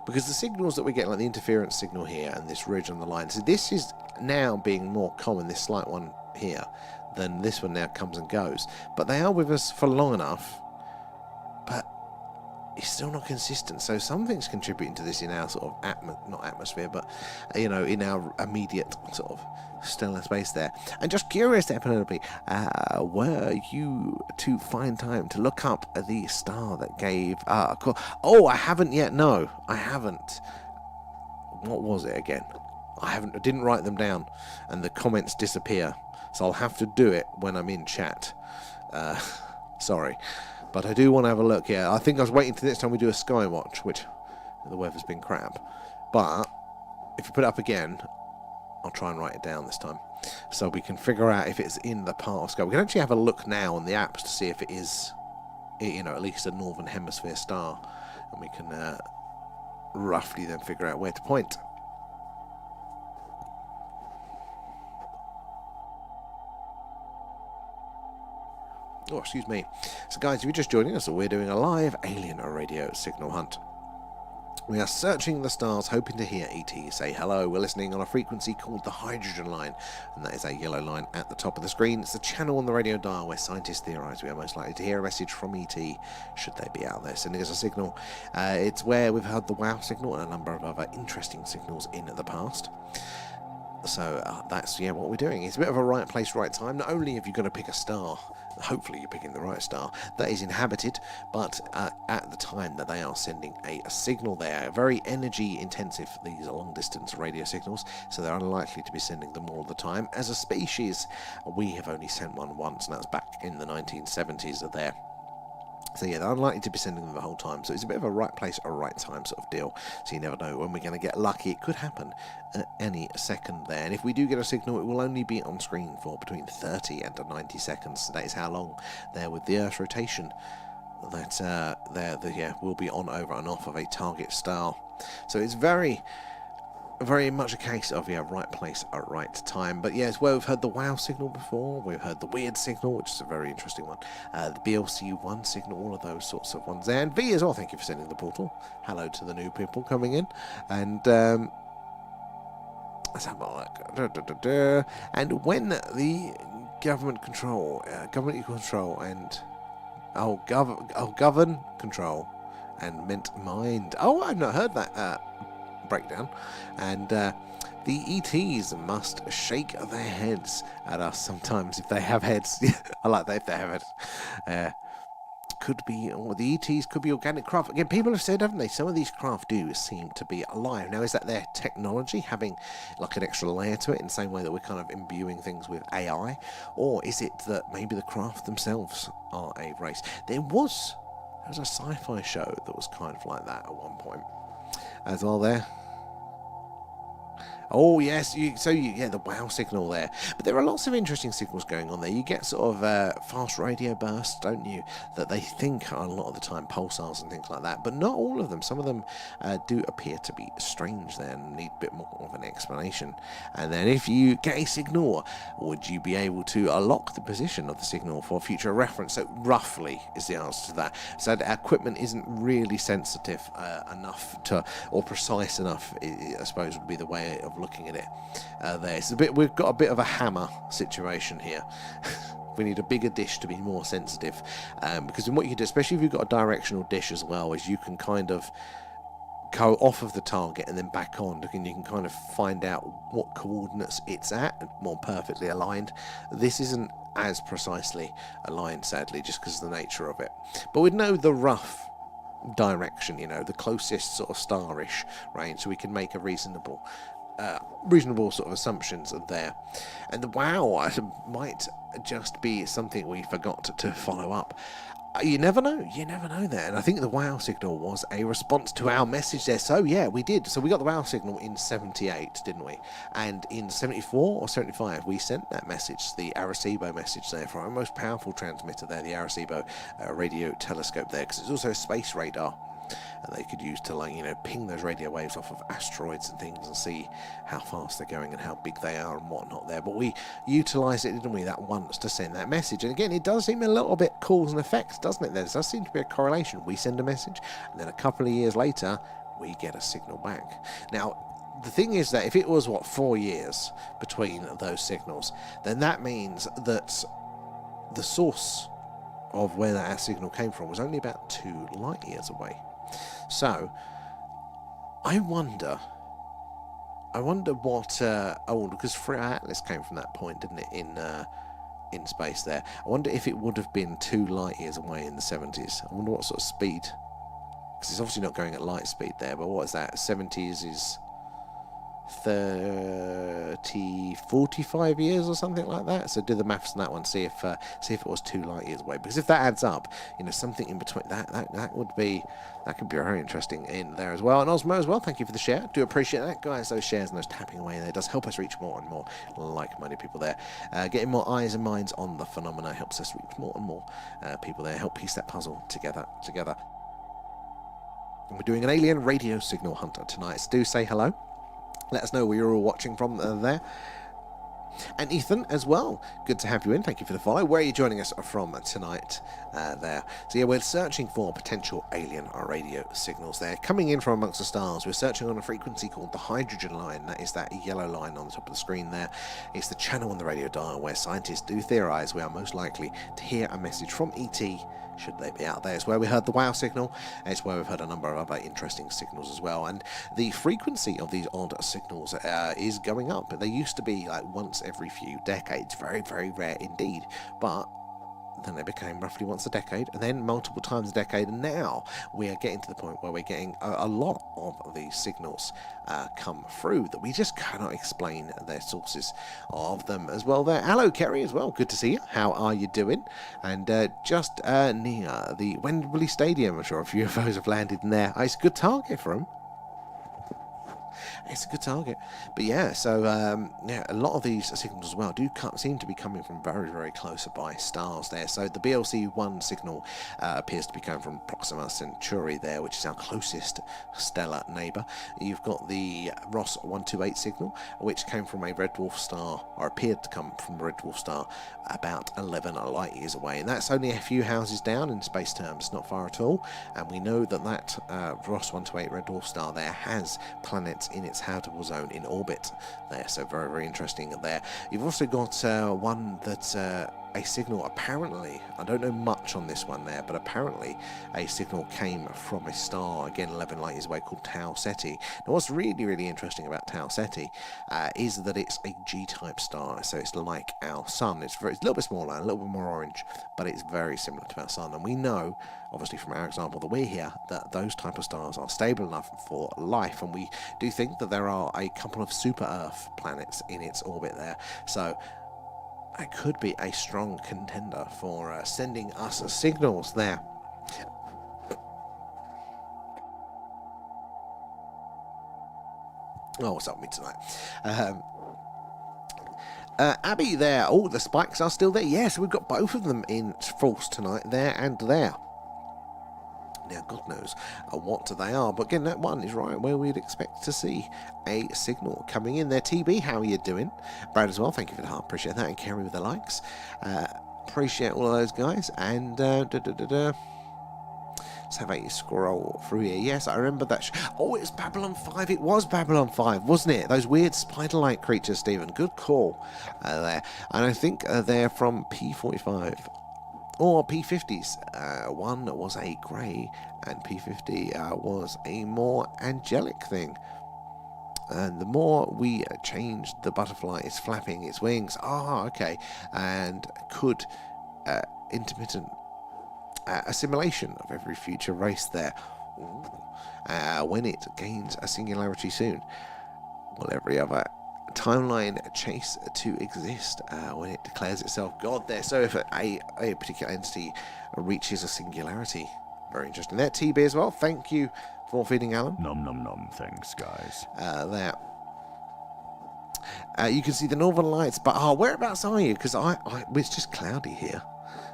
Because the signals that we get, like the interference signal here and this ridge on the line, so this is now being more common, this slight one here, than this one now comes and goes. But they are with us for long enough, but it's still not consistent. So something's contributing to this in our sort of not atmosphere, but in our immediate sort of stellar space there. And just curious there, Penelope, were you to find time to look up the star that gave a call? Oh, I haven't yet. No, I haven't. What was it again? I didn't write them down, and the comments disappear. So I'll have to do it when I'm in chat. Sorry. But I do want to have a look. Yeah, I think I was waiting till next time we do a skywatch, which the weather's been crap. But if you put it up again, I'll try and write it down this time, so we can figure out if it's in the part of sky. We can actually have a look now on the apps to see if it is, at least a northern hemisphere star, and we can roughly then figure out where to point. Oh, excuse me. So guys, if you're just joining us, we're doing a live alien radio signal hunt. We are searching the stars, hoping to hear ET say hello. We're listening on a frequency called the hydrogen line, and that is a yellow line at the top of the screen. It's the channel on the radio dial where scientists theorise we are most likely to hear a message from ET, should they be out there sending us a signal. It's where we've heard the WOW signal and a number of other interesting signals in the past. So that's what we're doing. It's a bit of a right place, right time. Not only have you got to pick a star, hopefully you're picking the right star, that is inhabited, but at the time that they are sending a signal, they are very energy intensive, these long distance radio signals, so they're unlikely to be sending them all the time. As a species, we have only sent one once, and that's back in the 1970s there. So yeah, they're unlikely to be sending them the whole time. So it's a bit of a right place or right time sort of deal. So you never know when we're going to get lucky. It could happen at any second there. And if we do get a signal, it will only be on screen for between 30 and 90 seconds. So that is how long there with the Earth's rotation that will be on, over and off of a target star. So it's very, very much a case of, yeah, right place at right time. But yeah, it's where we've heard the WOW signal before, we've heard the weird signal, which is a very interesting one, the BLC1 signal, all of those sorts of ones there. And V as well, thank you for sending the portal. Hello to the new people coming in. And let's have a look. And when the government control and govern control and meant mind. Oh, I've not heard that breakdown. And the ETs must shake their heads at us sometimes if they have heads. I like that, if they have heads. Could be, or the ETs could be organic craft. Again, people have said, haven't they, some of these craft do seem to be alive. Now, is that their technology having like an extra layer to it in the same way that we're kind of imbuing things with AI? Or is it that maybe the craft themselves are a race? There was a sci-fi show that was kind of like that at one point as well there. Oh yes, the WOW signal there. But there are lots of interesting signals going on there. You get sort of fast radio bursts, don't you, that they think are a lot of the time pulsars and things like that, but not all of them. Some of them do appear to be strange there and need a bit more of an explanation. And then if you get a signal, would you be able to lock the position of the signal for future reference? So roughly is the answer to that. So the equipment isn't really sensitive enough to, or precise enough, I suppose would be the way of looking at it there. It's we've got a bit of a hammer situation here. We need a bigger dish to be more sensitive, because what you can do, especially if you've got a directional dish as well, is you can kind of go off of the target and then back on, and you can kind of find out what coordinates it's at, more perfectly aligned. This isn't as precisely aligned, sadly, just because of the nature of it, but we'd know the rough direction, the closest sort of starish range, so we can make a reasonable sort of assumptions there. And the WOW might just be something we forgot to follow up. You never know there. And I think the WOW signal was a response to our message there. So yeah, we did. So we got the WOW signal in 78, didn't we? And in 74 or 75, we sent that message, the Arecibo message there, from our most powerful transmitter there, the Arecibo radio telescope there, because it's also a space radar. And they could use to ping those radio waves off of asteroids and things and see how fast they're going and how big they are and whatnot there. But we utilised it, didn't we, that once to send that message. And again, it does seem a little bit cause and effect, doesn't it? There does seem to be a correlation. We send a message, and then a couple of years later, we get a signal back. Now, the thing is that if it was, 4 years between those signals, then that means that the source of where that signal came from was only about 2 light years away. So, I wonder what, because Free Atlas came from that point, didn't it, in space there. I wonder if it would have been 2 light years away in the 70s. I wonder what sort of speed, because it's obviously not going at light speed there, but what is that? 70s is 45 years or something like that. So do the maths on that one, see if it was 2 light years away, because if that adds up, something in between that could be very interesting in there as well. And Osmo as well, thank you for the share, do appreciate that, guys. Those shares and those tapping away there does help us reach more and more like-minded people there. Getting more eyes and minds on the phenomena helps us reach more and more people there, help piece that puzzle together. And we're doing an alien radio signal hunter tonight, so do say hello. Let us know where you're all watching from there. And Ethan as well, good to have you in. Thank you for the follow. Where are you joining us from tonight there? So yeah, we're searching for potential alien radio signals there, coming in from amongst the stars. We're searching on a frequency called the hydrogen line. That is that yellow line on the top of the screen there. It's the channel on the radio dial where scientists do theorize we are most likely to hear a message from ET, should they be out there. It's where we heard the WOW signal. It's where we've heard a number of other interesting signals as well. And the frequency of these odd signals is going up. They used to be like once every few decades. Very, very rare indeed. But then they became roughly once a decade, and then multiple times a decade, and now we are getting to the point where we're getting a lot of these signals come through that we just cannot explain their sources of them as well there. Hello Kerry as well, good to see you. How are you doing? And just near the Wembley Stadium, I'm sure a few UFOs have landed in there. It's a good target for them. It's a good target. But yeah, so yeah, a lot of these signals as well do seem to be coming from very, very close by stars there. So the BLC-1 signal appears to be coming from Proxima Centauri there, which is our closest stellar neighbour. You've got the Ross 128 signal, which came from a red dwarf star, or appeared to come from a red dwarf star, about 11 light years away. And that's only a few houses down in space terms, not far at all. And we know that Ross 128 red dwarf star there has planets in its habitable zone in orbit there, so very, very interesting there. You've also got one that's a signal, apparently, I don't know much on this one there, but apparently a signal came from a star, again 11 light years away, called Tau Ceti. Now what's really, really interesting about Tau Ceti is that it's a G-type star, so it's like our sun. It's a little bit smaller and a little bit more orange, but it's very similar to our sun. And we know, obviously from our example that we're here, that those type of stars are stable enough for life, and we do think that there are a couple of super-Earth planets in its orbit there. So it could be a strong contender for sending us signals there. Oh, what's up with me tonight? Abby there. Oh, the spikes are still there. Yes, we've got both of them in force tonight, there and there. Now, God knows what they are, but again, that one is right where we'd expect to see a signal coming in there. TB, how are you doing? Brad as well, thank you for the heart, appreciate that, and Kerry with the likes. Appreciate all of those guys, and let's have a scroll through here. Yes, I remember that. Oh, it was Babylon 5. It was Babylon 5, wasn't it? Those weird spider-like creatures, Stephen. Good call there. And I think they're from P45. Or P50s. One was a grey, and P50 was a more angelic thing. And the more we changed the butterfly, it's flapping its wings. Ah, okay. And could intermittent assimilation of every future race there. When it gains a singularity soon. Will every other timeline chase to exist when it declares itself God there. So if a particular entity reaches a singularity. Very interesting. There, TB as well. Thank you for feeding Alan. Nom nom nom. Thanks, guys. There. You can see the northern lights, but whereabouts are you? Because it's just cloudy here.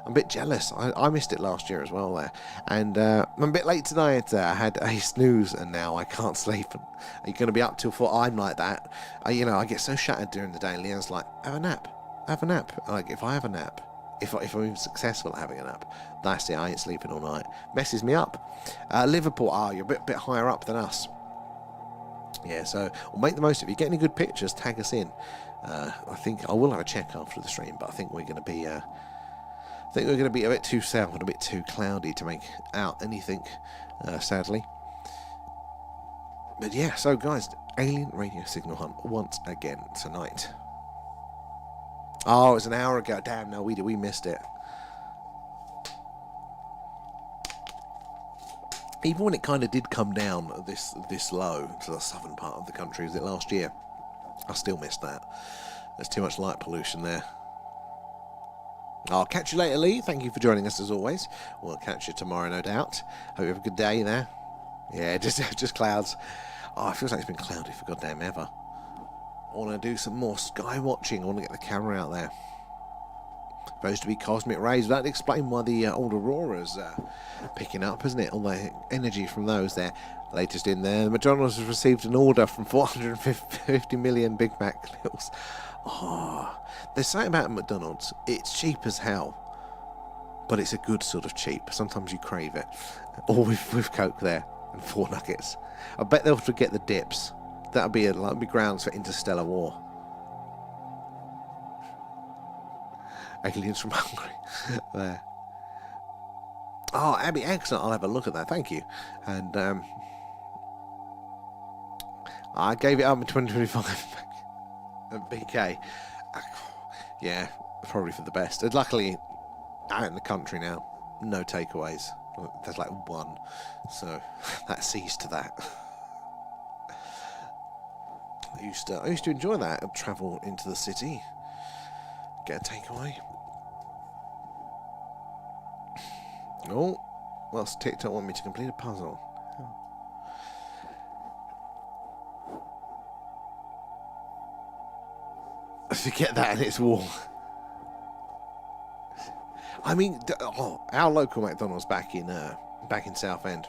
I'm a bit jealous. I missed it last year as well there. And I'm a bit late tonight. I had a snooze and now I can't sleep. Are you going to be up till 4? I'm like that. I get so shattered during the day. Leanne's like, have a nap. Have a nap. Like, if I have a nap, if I'm even successful at having a nap, that's it. I ain't sleeping all night. Messes me up. Liverpool, you're a bit higher up than us. Yeah, so we'll make the most of it. If you get any good pictures, tag us in. I think I will have a check after the stream, but I think we're going to be... I think we're going to be a bit too south and a bit too cloudy to make out anything, sadly. But yeah, so guys, alien radio signal hunt once again tonight. Oh, it was an hour ago. Damn, no, we missed it. Even when it kind of did come down this low to the southern part of the country, was it last year? I still missed that. There's too much light pollution there. I'll catch you later, Lee. Thank you for joining us as always. We'll catch you tomorrow, no doubt. Hope you have a good day there. Yeah, just clouds. Oh, it feels like it's been cloudy for goddamn ever. I want to do some more sky watching. I want to get the camera out there. Supposed to be cosmic rays. That'd explain why the old auroras picking up, isn't it? All the energy from those there. Latest in there, McDonald's has received an order from 450 million Big Mac meals. Oh, there's something about McDonald's. It's cheap as hell, but it's a good sort of cheap. Sometimes you crave it. Or with Coke there and 4 nuggets. I bet they'll forget the dips. That'll be grounds for interstellar war. Aliens from Hungary. There. Oh, Abby, excellent. I'll have a look at that. Thank you. And I gave it up in 2025. BK. Yeah, probably for the best. And luckily, out in the country now, no takeaways. There's like one. So that sees to that. I used to enjoy that. I'd travel into the city, get a takeaway. Oh, whilst TikTok want me to complete a puzzle. Forget that and it's war. I mean, our local McDonald's back in Southend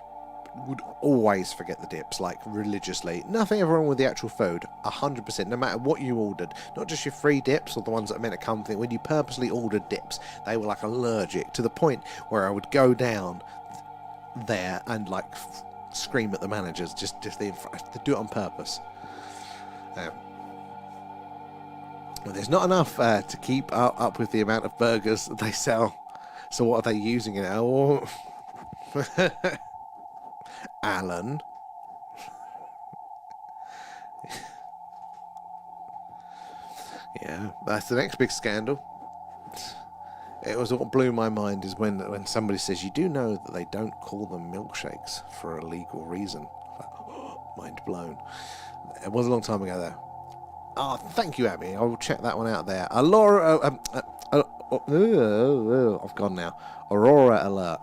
would always forget the dips, like religiously. Nothing ever wrong with the actual food, 100%, no matter what you ordered. Not just your free dips or the ones that are meant to come thing. When you purposely ordered dips, they were like allergic, to the point where I would go down there and like scream at the managers, just to do it on purpose. Well, there's not enough to keep up with the amount of burgers that they sell. So what are they using it? Oh, Alan. Yeah, that's the next big scandal. It was what blew my mind is when somebody says, you do know that they don't call them milkshakes for a legal reason. Like, mind blown. It was a long time ago there. Oh, thank you, Abby. I will check that one out there. Laura, I've gone now. Aurora alert.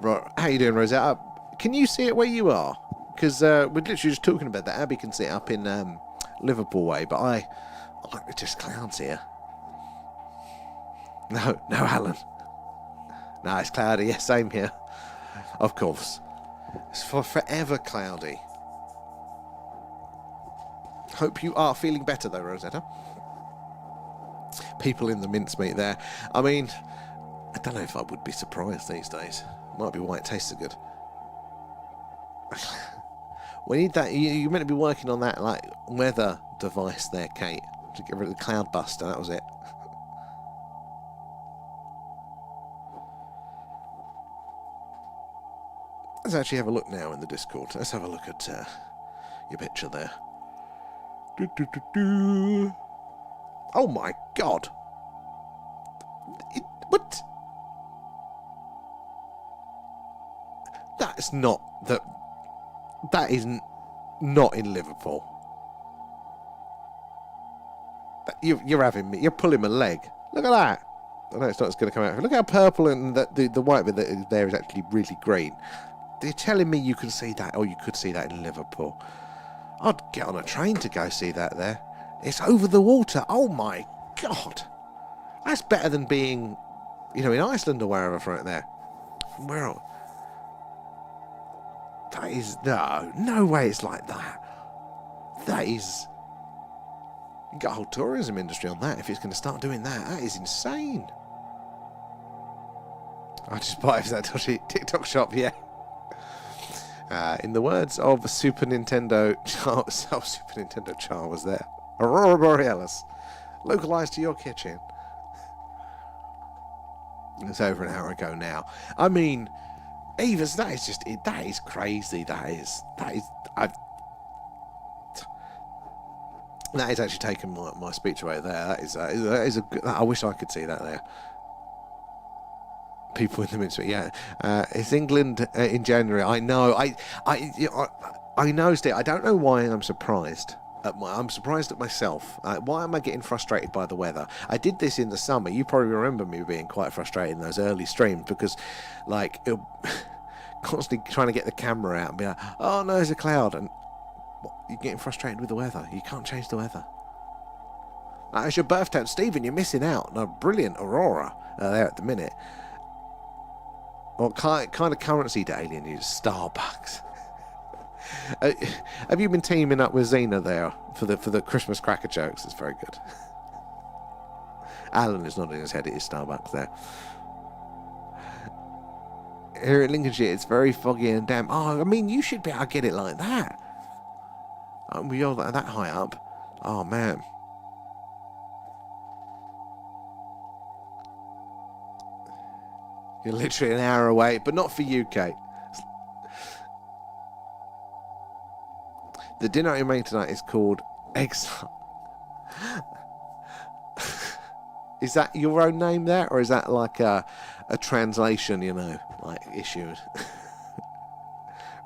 Right, how you doing, Rosetta? Can you see it where you are? Because we're literally just talking about that. Abby can see it up in Liverpool way, but I just clouds here. No, Alan. No, it's cloudy. Yeah, same here. Of course. It's forever cloudy. Hope you are feeling better though, Rosetta. People in the mincemeat there. I mean, I don't know if I would be surprised these days. Might be why it tastes so good. We need that. You're meant to be working on that like weather device there, Kate, to get rid of the cloud buster. That was it. Let's actually have a look now in the Discord. Let's have a look at your picture there. Oh my god! What? That's not that. That isn't not in Liverpool. You're having me. You're pulling my leg. Look at that. I know it's not going to come out. Look how purple and the white bit that is there is actually really green. You're telling me you can see that, or you could see that in Liverpool? I'd get on a train to go see that there. It's over the water. Oh my god. That's better than being, in Iceland or wherever from there. Where? That is, no way it's like that. That is, you got a whole tourism industry on that if it's going to start doing that. That is insane. I just bought it for that TikTok shop, yeah. In the words of Super Nintendo Char was there. Aurora Borealis, localized to your kitchen. It's over an hour ago now. I mean, Evers, that is crazy. That is actually taken my speech away there. That is a good, I wish I could see that there. People in the midst of it, yeah. It's England in January. I know. I noticed it. I don't know why I'm surprised. I'm surprised at myself. Why am I getting frustrated by the weather? I did this in the summer. You probably remember me being quite frustrated in those early streams because, like, constantly trying to get the camera out and be like, oh no, there's a cloud. And what, you're getting frustrated with the weather. You can't change the weather. It's your birthday. Stephen, you're missing out. No, brilliant Aurora there at the minute. What kind of currency do Alien use? Starbucks. Have you been teaming up with Xena there for the Christmas cracker jokes? It's very good. Alan is nodding his head. It is Starbucks there. Here in Lincolnshire, it's very foggy and damp. Oh, I mean, you should be able to get it like that. We are that high up. Oh man. You're literally an hour away, but not for you, Kate. The dinner I made tonight is called Eggs. Is that your own name there, or is that like a translation, like issue?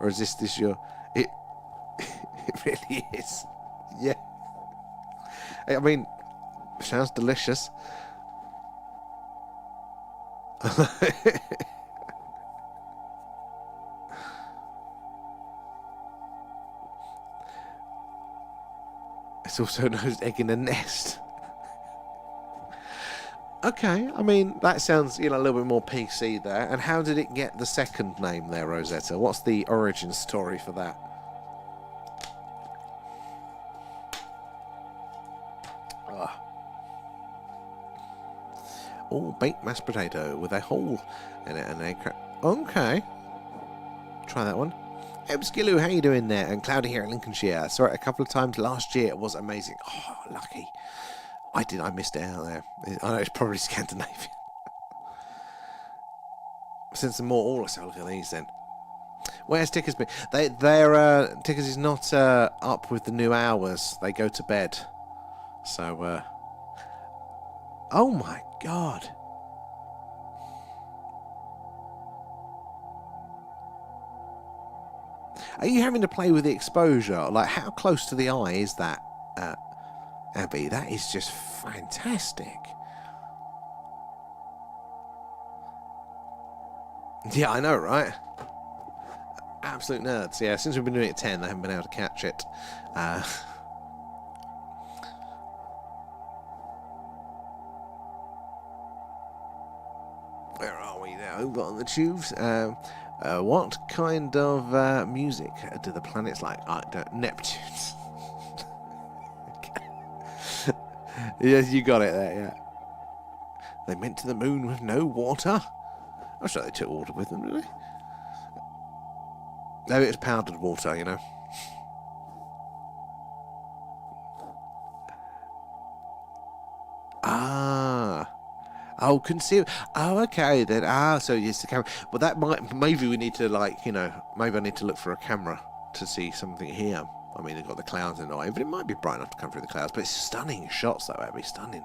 Or is this your... It really is. Yeah. I mean, sounds delicious. It's also known as egg in a nest. Okay, I mean, that sounds, a little bit more PC there. And how did it get the second name there, Rosetta? What's the origin story for that? Ah. Oh, baked mashed potato with a hole in it and egg crack. Okay. Try that one. Hey, Skillu, how you doing there? And Cloudy here in Lincolnshire. Saw it a couple of times last year. It was amazing. Oh, lucky. I missed it out there. I know it's probably Scandinavian. Since the more, let's have a look at these then. Where's Tickers been? Their Tickers is not up with the new hours. They go to bed. So, oh my god. Are you having to play with the exposure? Like, how close to the eye is that, Abby? That is just fantastic. Yeah, I know, right? Absolute nerds. Yeah, since we've been doing it at 10, they haven't been able to catch it. Where are we now? We've got on the tubes. What kind of music do the planets like? Neptune's. Yes, you got it there, yeah. They went to the moon with no water? I'm sure they took water with them, really. No, it was powdered water, you know. Ah. Oh, conceal. Oh, okay then. Ah, so it's the camera. Well, that might. Maybe we need to, like, maybe I need to look for a camera to see something here. I mean, they've got the clouds in the way, but it might be bright enough to come through the clouds. But it's stunning shots, though, Abby. Stunning.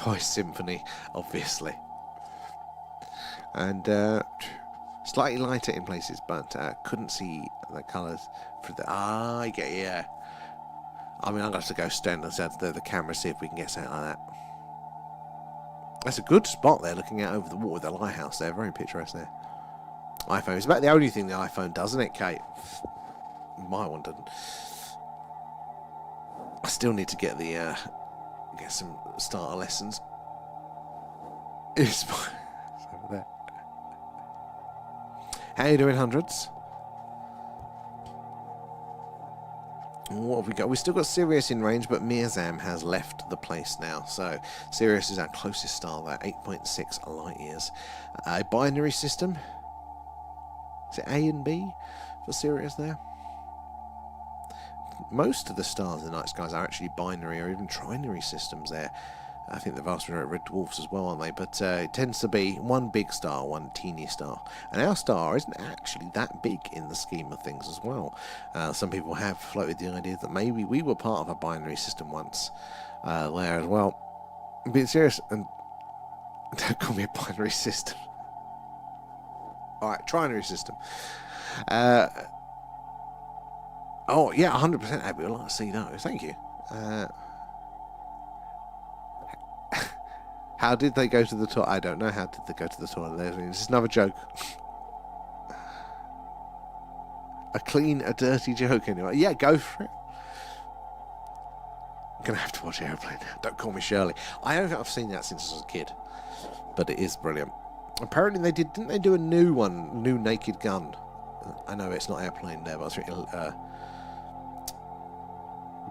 Oh, it's symphony, obviously. And slightly lighter in places, but couldn't see the colours through the. Ah, I get, yeah. I mean, I'm going to have to go stand outside the camera, see if we can get something like that. That's a good spot there, looking out over the water, the lighthouse there. Very picturesque there. iPhone. It's about the only thing the iPhone does, isn't it, Kate? My one doesn't. I still need to get the get some starter lessons. It's over there. How you doing, hundreds? What have we got? We've still got Sirius in range, but Mirzam has left the place now. So Sirius is our closest star there, 8.6 light years. A binary system. Is it A and B for Sirius there? Most of the stars in the night skies are actually binary or even trinary systems there. I think the vast majority are red dwarfs as well, aren't they? But it tends to be one big star, one teeny star. And our star isn't actually that big in the scheme of things as well. Some people have floated the idea that maybe we were part of a binary system once there as well. Being serious, and don't call me a binary system. Alright, trinary system. Oh, yeah, 100% Abby. I'd like to see those. Thank you. How did they go to the toilet? I don't know. How did they go to the toilet? This is another joke. A dirty joke anyway. Yeah, go for it. I'm going to have to watch Aeroplane now. Don't call me Shirley. I don't think I've seen that since I was a kid. But it is brilliant. Apparently didn't they do a new one? New Naked Gun. I know it's not Airplane there, but I was thinking,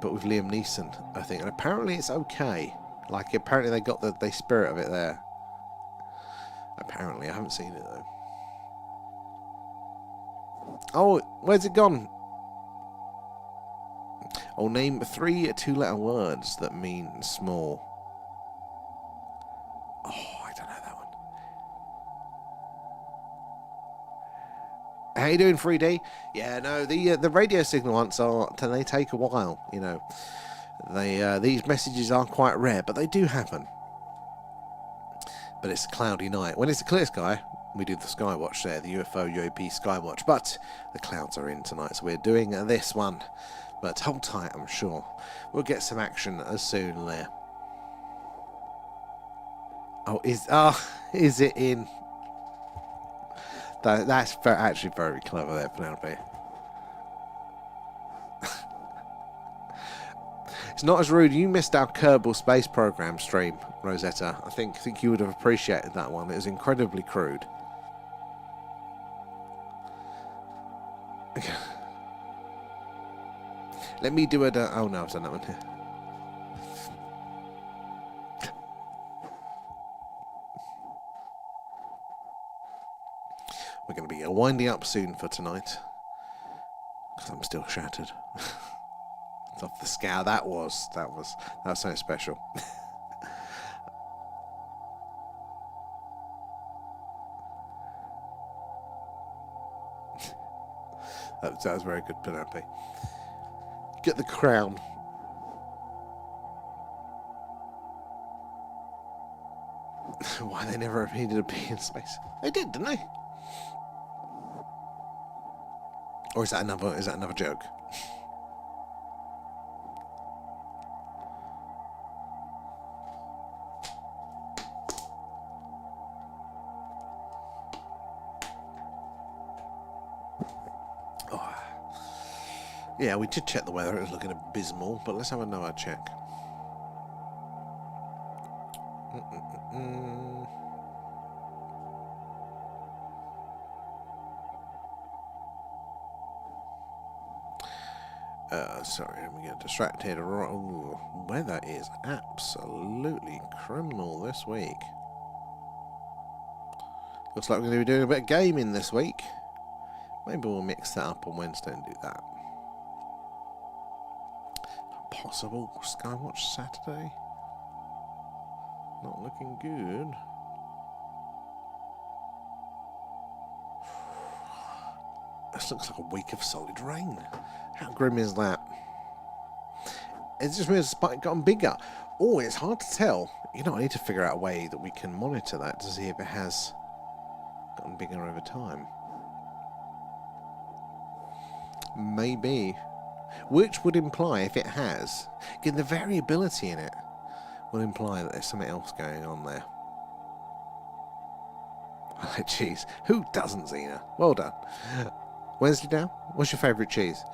but with Liam Neeson, I think. And apparently it's okay. Like, apparently they got the spirit of it there. Apparently, I haven't seen it though. Oh, where's it gone? Oh, name 3 two-letter words that mean small. Oh, I don't know that one. How you doing, 3D? Yeah, no, the radio signal ones they take a while, you know. These messages are quite rare, but they do happen. But it's a cloudy night. When it's a clear sky, we do the skywatch there, the UFO UAP skywatch. But the clouds are in tonight, so we're doing this one. But hold tight, I'm sure. We'll get some action as soon there. Oh, is it in? That's actually very clever there, Penelope. It's not as rude. You missed our Kerbal Space Program stream, Rosetta. I think you would have appreciated that one. It was incredibly crude. Let me do it. Oh no, I've done that one. We're going to be winding up soon for tonight, because I'm still shattered. It's off the scale. That was something special. that was very good, Penelope. Get the crown. Why they never needed to be in space? They did, didn't they? Or is that another joke? Oh. Yeah, we did check the weather. It was looking abysmal, but let's have another check. Sorry, let me get distracted. Ooh, weather is absolutely criminal this week. Looks like we're going to be doing a bit of gaming this week. Maybe we'll mix that up on Wednesday and do that. Possible Skywatch Saturday? Not looking good. This looks like a week of solid rain. How grim is that? It just means the spike gotten bigger. Oh, it's hard to tell. You know, I need to figure out a way that we can monitor that to see if it has gotten bigger over time. Maybe. Which would imply, if it has, again, the variability in it will imply that there's something else going on there. I like cheese. Who doesn't, Xena? Well done. Wesley now, what's your favourite cheese?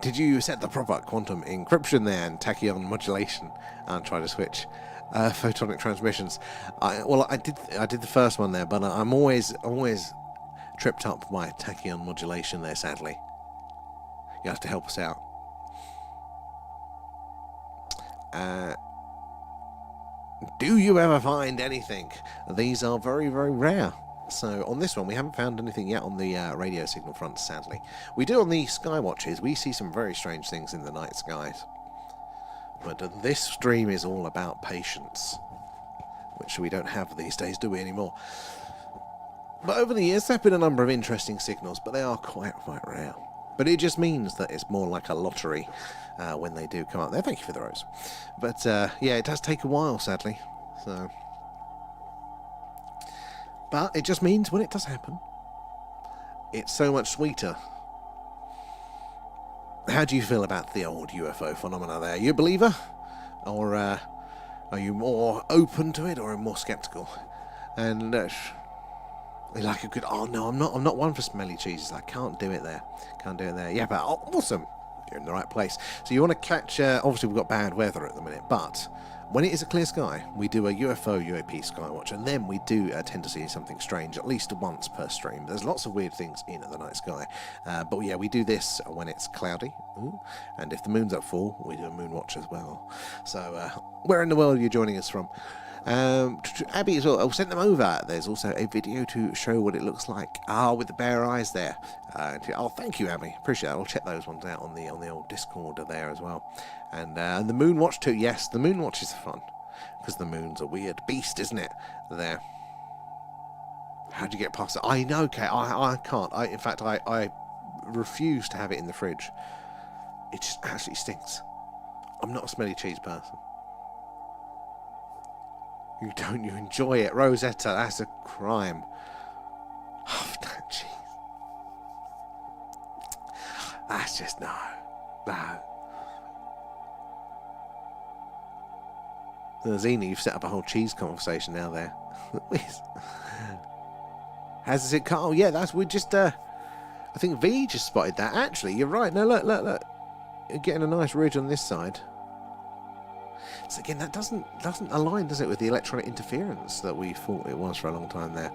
Did you set the proper quantum encryption there and tachyon modulation and try to switch photonic transmissions? I did the first one there, but I'm always tripped up by tachyon modulation there. Sadly, you have to help us out. Do you ever find anything? These are very, very rare. So on this one, we haven't found anything yet on the radio signal front, sadly. We do on the skywatches. We see some very strange things in the night skies. But this stream is all about patience, which we don't have these days, do we, anymore? But over the years, there have been a number of interesting signals, but they are quite rare. But it just means that it's more like a lottery when they do come up there. Thank you for the rose. But yeah, it does take a while, sadly. So... But it just means when it does happen, it's so much sweeter. How do you feel about the old UFO phenomena there? Are you a believer? Or are you more open to it or more sceptical? And you like a good... Oh, no, I'm not one for smelly cheeses. I can't do it there. Can't do it there. Yeah, but awesome. You're in the right place. So you want to catch... obviously, we've got bad weather at the minute, but... When it is a clear sky, we do a UFO UAP skywatch, and then we do tend to see something strange at least once per stream. There's lots of weird things in the night sky, but yeah, we do this when it's cloudy, and if the moon's at full, we do a moon watch as well. So, where in the world are you joining us from? Abby as well. I'll send them over. There's also a video to show what it looks like. With the bare eyes there. Thank you, Abby. Appreciate that. I'll check those ones out on the old Discord there as well. And the moon watch too. Yes, the moon watch is fun because the moon's a weird beast, isn't it? There. How'd you get past it? I know, Kate. I can't. In fact, I refuse to have it in the fridge. It just actually stinks. I'm not a smelly cheese person. You enjoy it, Rosetta? That's a crime. Oh, that cheese. That's just no. Zena, you've set up a whole cheese conversation now there. How does it come? Oh yeah, we're just I think V just spotted that. Actually, you're right. No, look. You're getting a nice ridge on this side. So again, that doesn't align, does it, with the electronic interference that we thought it was for a long time there.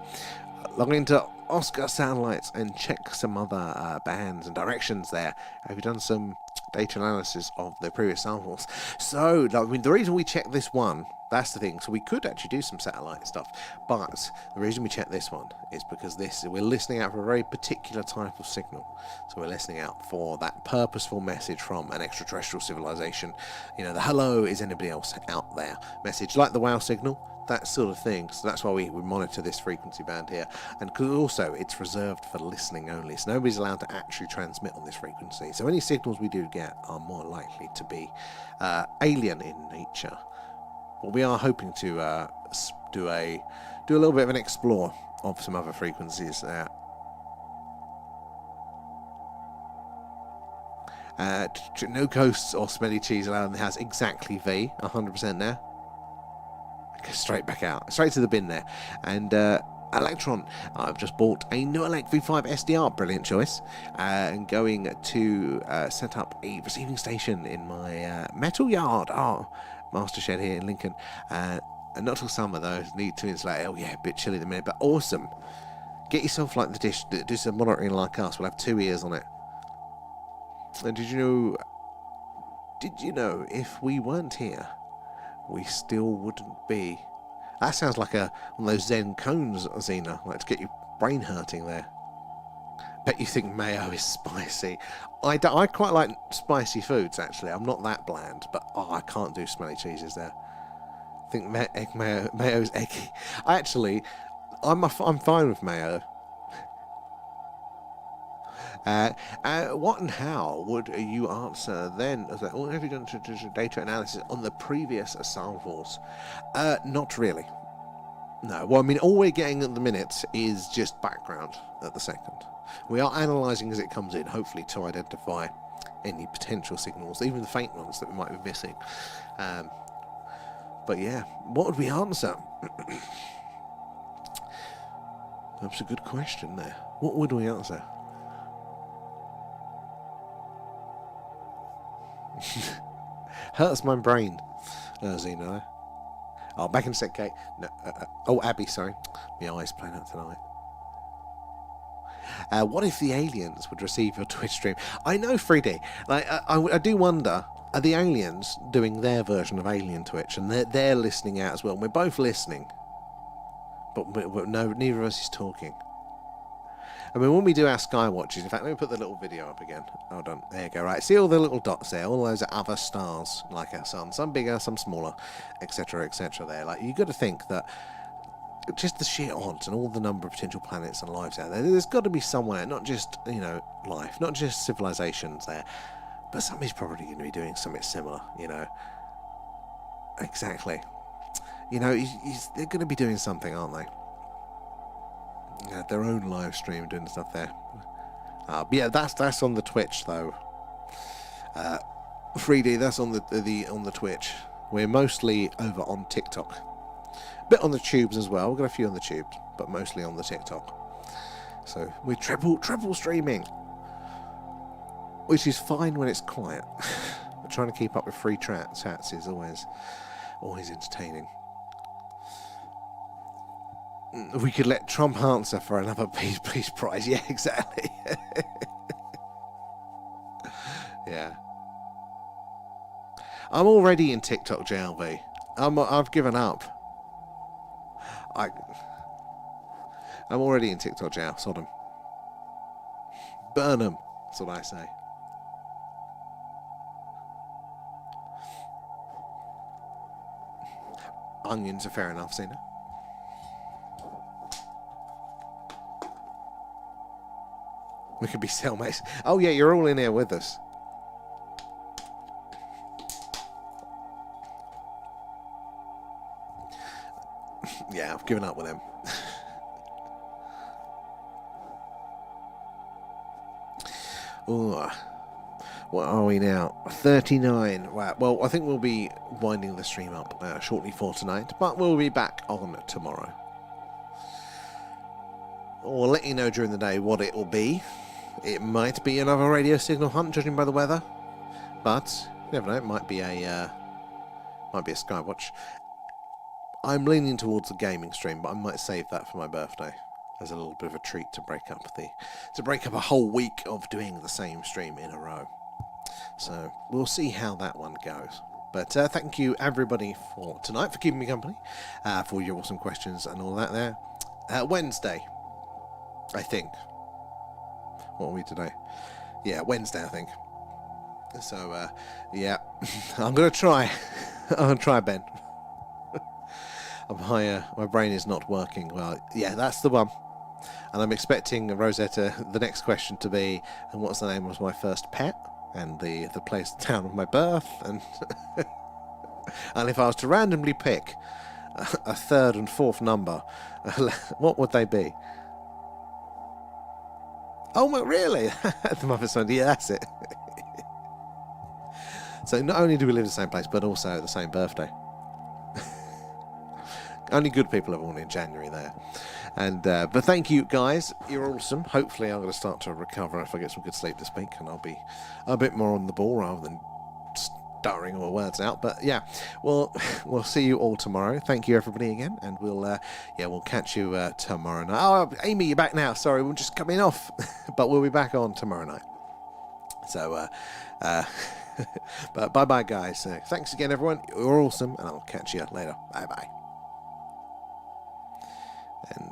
Log into Oscar Satellites and check some other bands and directions there. Have you done some data analysis of the previous samples? So, I mean, the reason we checked this one, that's the thing. So we could actually do some satellite stuff, but the reason we checked this one is because we're listening out for a very particular type of signal. So we're listening out for that purposeful message from an extraterrestrial civilization. You know, the hello, is anybody else out there message, like the wow signal, that sort of thing. So that's why we monitor this frequency band here, and because also it's reserved for listening only, so nobody's allowed to actually transmit on this frequency. So any signals we do get are more likely to be alien in nature. But we are hoping to do a little bit of an explore of some other frequencies there. No ghosts or smelly cheese allowed in the house. Exactly, V. 100% there. Go straight back out. Straight to the bin there. And Electron, I've just bought a new Elect V5 SDR. Brilliant choice. And going to set up a receiving station in my metal yard. Master Shed here in Lincoln. And not till summer, though. Need to insulate. Oh, yeah, a bit chilly at the minute, but awesome. Get yourself like the dish. Do some monitoring like us. We'll have 2 ears on it. And did you know if we weren't here, we still wouldn't be? That sounds like one of those Zen cones, Xena, like to get your brain hurting there. Bet you think mayo is spicy. I quite like spicy foods, actually. I'm not that bland, but I can't do smelly cheeses there. I think mayo's eggy. I'm fine with mayo. What and how would you answer then? Have you done data analysis on the previous samples? Not really. No. Well, I mean, all we're getting at the minute is just background at the second. We are analysing as it comes in, hopefully to identify any potential signals, even the faint ones that we might be missing. But yeah, what would we answer? That's a good question there. What would we answer? Hurts my brain, Xeno. Oh, back in a sec, Kate. No, Abby, sorry. My eyes playing up tonight. What if the aliens would receive your Twitch stream? I know, 3D. Like, I do wonder, are the aliens doing their version of Alien Twitch, and they're listening out as well? And we're both listening, but no, neither of us is talking. I mean, when we do our skywatches, in fact, let me put the little video up again. Hold on. There you go. Right. See all the little dots there? All those are other stars, like our sun. Some bigger, some smaller, etc., etc. there. Like, you've got to think that just the sheer odds and all the number of potential planets and lives out there, there's got to be somewhere, not just, life, not just civilizations there, but somebody's probably going to be doing something similar, Exactly. They're going to be doing something, aren't they? Their own live stream doing stuff there. But yeah, that's on the Twitch though. 3D, that's on the Twitch. We're mostly over on TikTok. Bit on the tubes as well. We've got a few on the tubes, but mostly on the TikTok. So we're triple streaming, which is fine when it's quiet. But trying to keep up with free chats is always entertaining. We could let Trump answer for another peace prize. Yeah, exactly. Yeah. I'm already in TikTok JLV. I've given up. I'm already in TikTok jail. Sodom. Burn 'em. That's what I say. Onions are fair enough, Cena. We could be cellmates. Oh yeah, you're all in here with us. Yeah, I've given up with them. Ooh, what are we now? 39. Wow. Well, I think we'll be winding the stream up shortly for tonight, but we'll be back on tomorrow. We'll let you know during the day what it will be. It might be another radio signal hunt, judging by the weather. But you never know. It might be a skywatch. I'm leaning towards a gaming stream, but I might save that for my birthday as a little bit of a treat to break up a whole week of doing the same stream in a row. So we'll see how that one goes. But thank you everybody for tonight, for keeping me company, for your awesome questions and all that there. Wednesday, I think. What are we today? Yeah, Wednesday, I think. So, yeah, I'm going to try. I'm going to try, Ben. My brain is not working well. Yeah, that's the one. And I'm expecting Rosetta, the next question to be, and what's the name of my first pet? And the place, the town of my birth, and and if I was to randomly pick a third and fourth number, what would they be? Oh, really? The mother's son. Yeah, that's it. So not only do we live in the same place, but also the same birthday. Only good people are born in January there. And but thank you guys, you're awesome. Hopefully I'm going to start to recover if I get some good sleep this week, and I'll be a bit more on the ball rather than stuttering all the words out. But yeah, we'll see you all tomorrow. Thank you everybody again, and we'll catch you tomorrow night. Oh, Amy, you're back now. Sorry, we're just coming off, but we'll be back on tomorrow night. So but bye bye guys. Thanks again everyone. You're awesome, and I'll catch you later. Bye bye. And